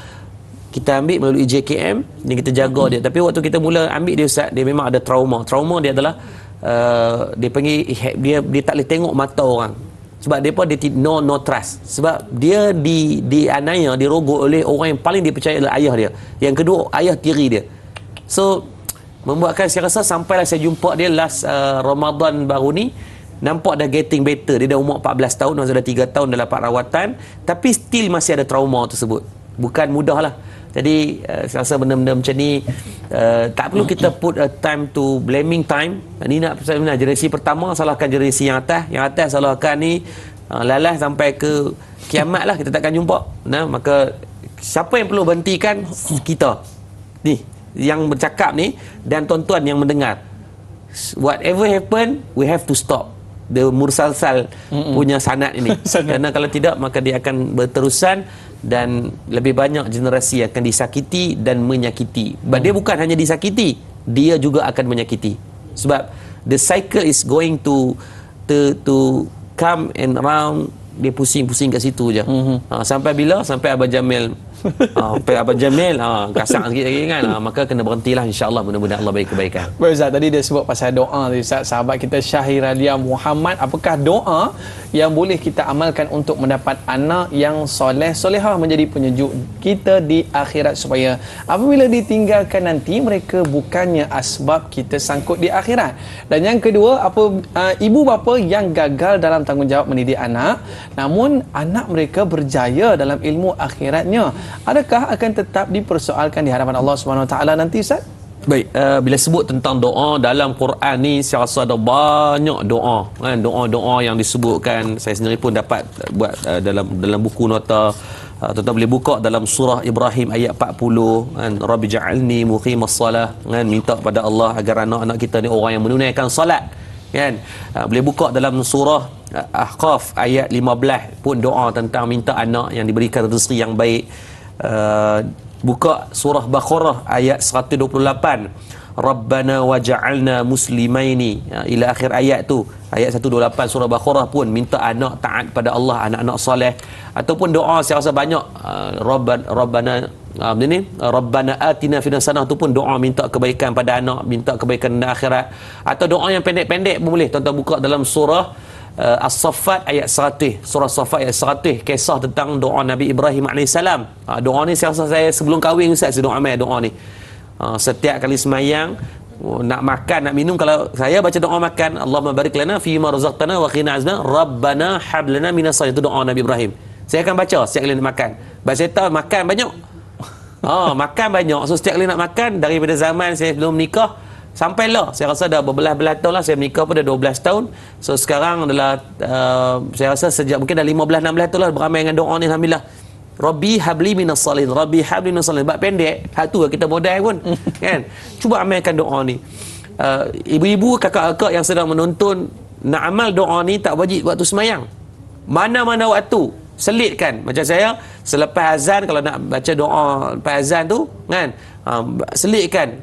Kita ambil melalui JKM dan kita jaga dia. Tapi waktu kita mula ambil dia Ustaz, dia memang ada trauma. Trauma dia adalah dia panggil dia tak boleh tengok mata orang. Sebab dia no trust. Sebab dia dianiaya, dirogol oleh orang yang paling dipercayai adalah ayah dia. Yang kedua, ayah tiri dia. So membuatkan saya rasa sampailah saya jumpa dia last Ramadan baru ni, nampak dah getting better. Dia dah umur 14 tahun, masa dah 3 tahun dalam rawatan, tapi still masih ada trauma tersebut. Bukan mudah lah. Jadi saya rasa benda-benda macam ni tak perlu kita put a time to blaming time. Ni nak generasi pertama salahkan generasi yang atas salahkan ni lalas sampai ke kiamat lah, kita takkan jumpa. Nah, maka siapa yang perlu berhentikan? Kita ni yang bercakap ni dan tuan-tuan yang mendengar. Whatever happen, we have to stop the mursalsal punya sanad ini. Kerana kalau tidak, maka dia akan berterusan dan lebih banyak generasi yang akan disakiti dan menyakiti. Dia bukan hanya disakiti, dia juga akan menyakiti. Sebab the cycle is going to come and round. Dia pusing-pusing kat situ je. Sampai bila? Sampai Abang Jamil Abang Jamil kasar sikit lagi kan, maka kena berhentilah, insya-Allah. Mudah-mudahan Allah bagi kebaikan. Baik Ustaz, tadi dia sebut pasal doa tadi Ustaz, sahabat kita Syahiralia Muhammad, apakah doa yang boleh kita amalkan untuk mendapat anak yang soleh solehah menjadi penyejuk kita di akhirat, supaya apabila ditinggalkan nanti mereka bukannya asbab kita sangkut di akhirat. Dan yang kedua, ibu bapa yang gagal dalam tanggungjawab mendidik anak, namun anak mereka berjaya dalam ilmu akhiratnya, adakah akan tetap dipersoalkan di hadapan Allah Subhanahu Wa Taala nanti Ustaz? Baik, bila sebut tentang doa dalam Quran ni, saya rasa ada banyak doa kan, doa-doa yang disebutkan. Saya sendiri pun dapat buat dalam buku nota. Tuan-tuan boleh buka dalam surah Ibrahim ayat 40 kan, Rabbi ja'alni muqimas salah kan, minta pada Allah agar anak-anak kita ni orang yang menunaikan solat kan. Boleh buka dalam surah Ahqaf ayat 15 pun doa tentang minta anak yang diberikan rezeki yang baik. Buka surah Baqarah ayat 128, Rabbana waja'alna muslimaini, ila akhir ayat tu, ayat 128 surah Baqarah pun minta anak taat pada Allah, anak-anak soleh. Ataupun doa saya rasa banyak, Rabbana atina fid hasanah tu pun doa minta kebaikan pada anak, minta kebaikan di akhirat. Atau doa yang pendek-pendek pun boleh. Tuan-tuan buka dalam surah As-Saffat ayat 100, surah As-Saffat ayat 100, kisah tentang doa Nabi Ibrahim AS. Doa ni saya rasa saya sebelum kahwin Ustaz saya doa ni. Setiap kali semayang, nak makan, nak minum, kalau saya baca doa makan, Allahumma barik lana fi ma razaqtana wa qina azna rabbana hab lana minas salihin, itu doa Nabi Ibrahim. Saya akan baca setiap kali nak makan. Sebab saya tahu makan banyak. Makan banyak. So setiap kali nak makan, daripada zaman saya belum menikah sampailah, saya rasa dah berbelah-belah tahun lah. Saya menikah pun dah 12 tahun. So sekarang adalah saya rasa sejak mungkin dah 15-16 tahun lah beramai dengan doa ni, alhamdulillah. Rabbi habli minas salihin, Rabbi habli minas salihin. Sebab pendek, hak tu kita modal pun kan. Cuba amalkan doa ni. Ibu-ibu, kakak-kakak yang sedang menonton, nak amal doa ni tak wajib waktu semayang. Mana-mana waktu selitkan. Macam saya selepas azan, kalau nak baca doa lepas azan tu kan, selitkan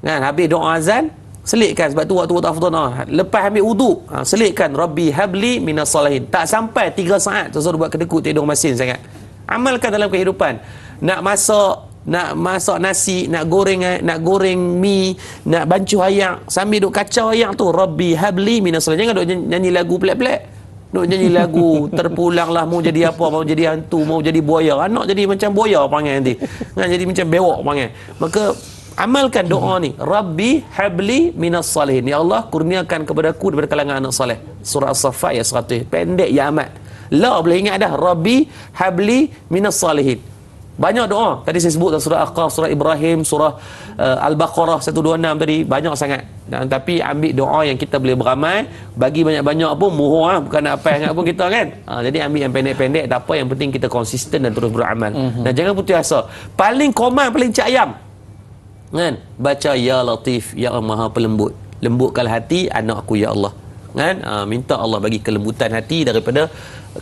kan, habis doa azan selitkan, sebab tu waktu afdal. Lepas ambil wudu, selitkan Rabbi habli minas salihin. Tak sampai 3 saat tu buat kedekut tidur masin sangat. Amalkan dalam kehidupan. Nak masak nasi, nak goreng mi, nak bancuh ayak, sambil duk kacau ayak tu, Rabbi habli minas salihin. Jangan duk nyanyi lagu pelik-pelik, duk nyanyi lagu terpulanglah, mau jadi apa, mau jadi hantu, mau jadi buaya. Anak jadi macam buaya panggil nanti kan, jadi macam bewok panggil. Maka amalkan doa ni, Rabbi habli minas salihin, ya Allah kurniakan kepadaku daripada kalangan anak soleh. Surah As-Saffat ayat 100, pendek ya amat. Boleh ingat dah, Rabbi habli minas salihin. Banyak doa tadi saya sebut dalam surah Ahqaf, surah Ibrahim, surah Al-Baqarah 126 tadi, banyak sangat. Tapi ambil doa yang kita boleh beramai. Bagi banyak-banyak pun muhur, bukan nak apa sangat pun kita kan. Jadi ambil yang pendek-pendek, tak apa, yang penting kita konsisten dan terus beramal. Dan jangan putus asa. Paling command, paling cak ayam kan, baca ya Latif, ya Maha Pelembut, lembutkan hati anak aku ya Allah. kan? Minta Allah bagi kelembutan hati daripada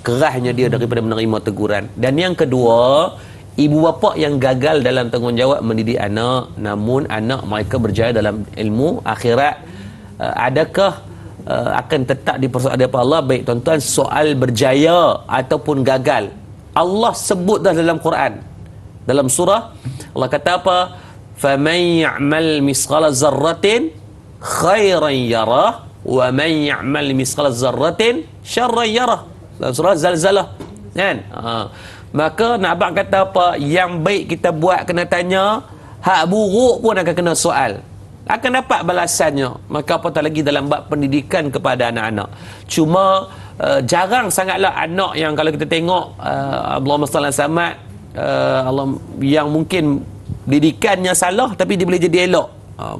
kerasnya dia daripada menerima teguran. Dan yang kedua, ibu bapa yang gagal dalam tanggungjawab mendidik anak, namun anak mereka berjaya dalam ilmu akhirat, adakah akan tetap dipersoalkan oleh Allah? Baik tuan-tuan, soal berjaya ataupun gagal, Allah sebut dah dalam Quran. Dalam surah Allah kata apa? Faman ya'mal misqala zarratin khairan yarah wa man ya'mal misqala zarratin syarran yarah. Dalam surah Zalzalah, kan? Maka nak abang kata apa? Yang baik kita buat kena tanya, hak buruk pun akan kena soal, akan dapat balasannya. Maka apatah lagi dalam bab pendidikan kepada anak-anak. Cuma jarang sangatlah anak yang kalau kita tengok Allahumma salli samad, Allah yang mungkin didikannya salah tapi dia boleh jadi elok.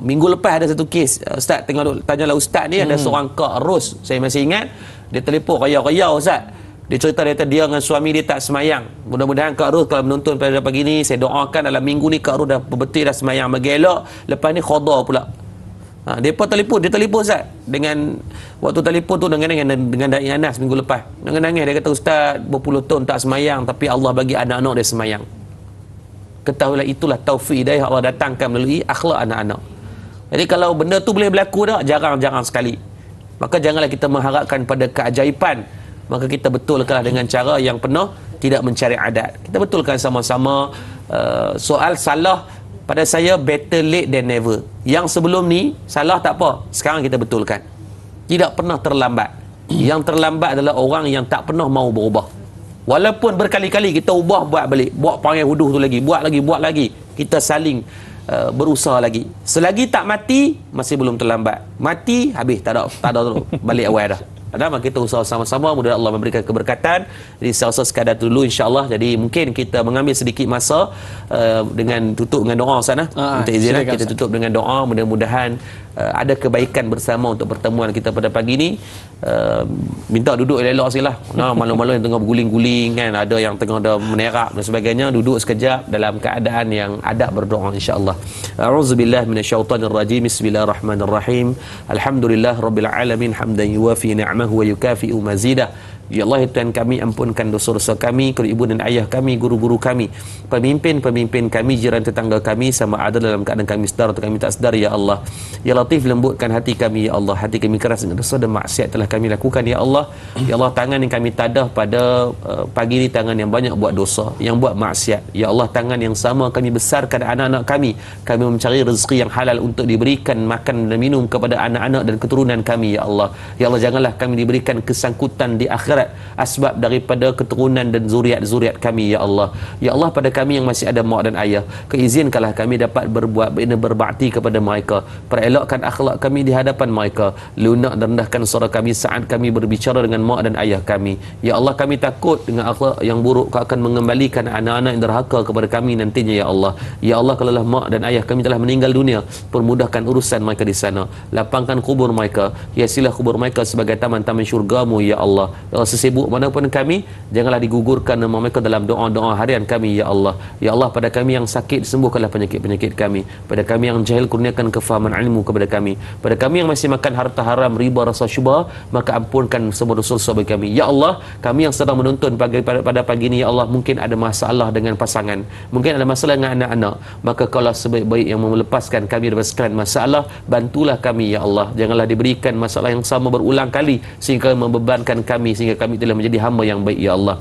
Minggu lepas ada satu kes, Ustaz tengok tanyalah Ustaz ni, ada seorang Kak Ros, saya masih ingat, dia telefon raya-raya Ustaz. Dia cerita dia dengan suami dia tak semayang. Mudah-mudahan Kak Ruh kalau menonton pada pagi ni, saya doakan dalam minggu ni Kak Ruh dah betul dah semayang bagi elok. Lepas ni khada pula. Dia telefon Ustaz. Dengan waktu telefon tu dengan Da'i Anas minggu lepas. Nangis dia kata, Ustaz berpuluh tahun tak semayang tapi Allah bagi anak-anak dia semayang. Ketahuilah itulah taufik hidayah Allah datangkan melalui akhlak anak-anak. Jadi kalau benda tu boleh berlaku dah, jarang-jarang sekali. Maka janganlah kita mengharapkan pada keajaiban. Maka kita betulkanlah dengan cara yang penuh tidak mencari adat. Kita betulkan sama-sama. Soal salah pada saya better late than never. Yang sebelum ni salah tak apa, sekarang kita betulkan. Tidak pernah terlambat. Yang terlambat adalah orang yang tak pernah mau berubah. Walaupun berkali-kali kita ubah, buat balik, buat panggil huduh tu lagi, buat lagi, kita saling berusaha lagi. Selagi tak mati, masih belum terlambat. Mati, habis, tak ada balik awal dah. Maka kita usaha sama-sama, mudah Allah memberikan keberkatan. Jadi saya rasa sekadar itu dulu insya-Allah. Jadi mungkin kita mengambil sedikit masa dengan tutup dengan doa sana. Minta izin kita tutup dengan doa, mudah-mudahan ada kebaikan bersama untuk pertemuan kita pada pagi ini. Minta duduk elok-elok sikitlah. Malu-malu yang tengah berguling-guling kan, ada yang tengah dah menerak dan sebagainya, duduk sekejap dalam keadaan yang adab berdoa insya-Allah. A'udzubillahi minasyaitonirrajim. Bismillahirrahmanirrahim. Alhamdulillahirabbil alamin hamdan yuwafi ni'amahu wa yukafi'u mazidah. Ya Allah, Tuhan kami, ampunkan dosa-dosa kami, kepada ibu dan ayah kami, guru-guru kami, pemimpin-pemimpin kami, jiran tetangga kami, sama ada dalam keadaan kami sedar atau kami tak sedar, Ya Allah. Ya Latif, lembutkan hati kami, Ya Allah. Hati kami keras dengan dosa dan maksiat telah kami lakukan, Ya Allah. Ya Allah, tangan yang kami tadah pada pagi ini, tangan yang banyak buat dosa, yang buat maksiat. Ya Allah, tangan yang sama kami besarkan anak-anak kami mencari rezeki yang halal untuk diberikan makan dan minum kepada anak-anak dan keturunan kami, Ya Allah. Ya Allah, janganlah kami diberikan kesangkutan di akhirat asbab daripada keturunan dan zuriat-zuriat kami, Ya Allah. Ya Allah, pada kami yang masih ada mak dan ayah, keizinkanlah kami dapat berbakti kepada mereka, perelokkan akhlak kami di hadapan mereka, lunak dan rendahkan suara kami saat kami berbicara dengan mak dan ayah kami. Ya Allah, kami takut dengan akhlak yang buruk kau akan mengembalikan anak-anak yang derhaka kepada kami nantinya, Ya Allah. Ya Allah, kalaulah mak dan ayah kami telah meninggal dunia, permudahkan urusan mereka di sana, lapangkan kubur mereka, hiasilah kubur mereka sebagai taman-taman syurgamu, Ya Allah. Ya Allah, sesibuk manapun kami, janganlah digugurkan nama mereka dalam doa-doa harian kami, Ya Allah. Ya Allah, pada kami yang sakit, sembuhkanlah penyakit-penyakit kami. Pada kami yang jahil, kurniakan kefahaman ilmu kepada kami. Pada kami yang masih makan harta haram, riba, rasa syubha, maka ampunkan semua dosa-dosa bagi kami. Ya Allah, kami yang sedang menonton pada pagi ini, Ya Allah, mungkin ada masalah dengan pasangan, mungkin ada masalah dengan anak-anak, maka kaulah sebaik-baik yang melepaskan kami dari sekalian masalah. Bantulah kami, Ya Allah. Janganlah diberikan masalah yang sama berulang kali sehingga membebankan kami, sehingga kami telah menjadi hamba yang baik, Ya Allah.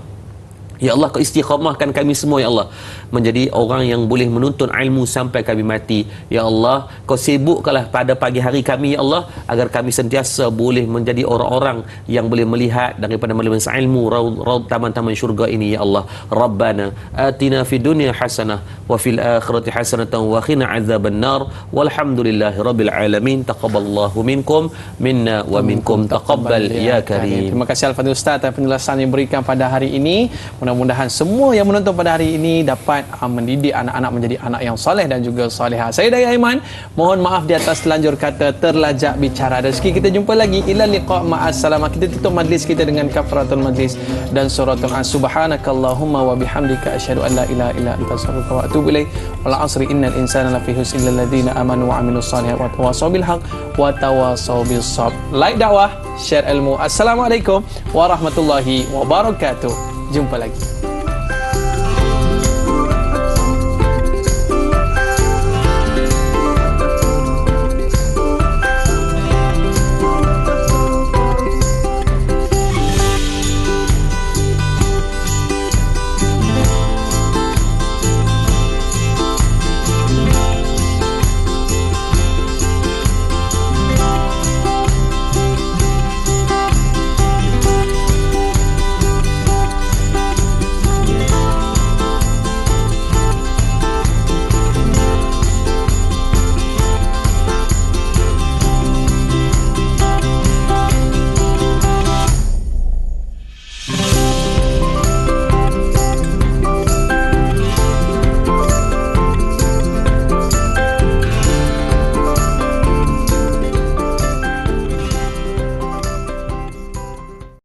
Ya Allah, kau istiqamahkan kami semua, Ya Allah, menjadi orang yang boleh menuntut ilmu sampai kami mati. Ya Allah, kau sibukkanlah pada pagi hari kami, Ya Allah, agar kami sentiasa boleh menjadi orang-orang yang boleh melihat daripada majlis ilmu raud taman-taman syurga ini, Ya Allah. Rabbana atina fid dunya hasanah wa fil akhirati hasanatan wa qina azabannar walhamdulillahi rabbil alamin. Taqabbalallahu minkum minna wa minkum taqabbal ya karim. Terima kasih Al-Fadhil Ustaz atas penjelasan yang berikan pada hari ini. Mudah-mudahan semua yang menonton pada hari ini dapat mendidik anak-anak menjadi anak yang soleh dan juga soleha. Saya Daya Aiman, mohon maaf di atas terlanjur kata, terlajak bicara. Rezeki kita jumpa lagi. Ila liqa ma'assalamah. Kita tutup majlis kita dengan kafaratul majlis dan suratul an. Subhanakallahumma wa bihamdika asyhadu an la ilaha illa anta astaghfiruka wa atubu ilaik. Wal 'asri innal insana lafi khusr illa alladziina amanu wa 'amilus shalihaati wa tawassaw bil haqq wa tawassaw bis sabr. Like dakwah, share ilmu. Assalamualaikum warahmatullahi wabarakatuh. Jumpa lagi.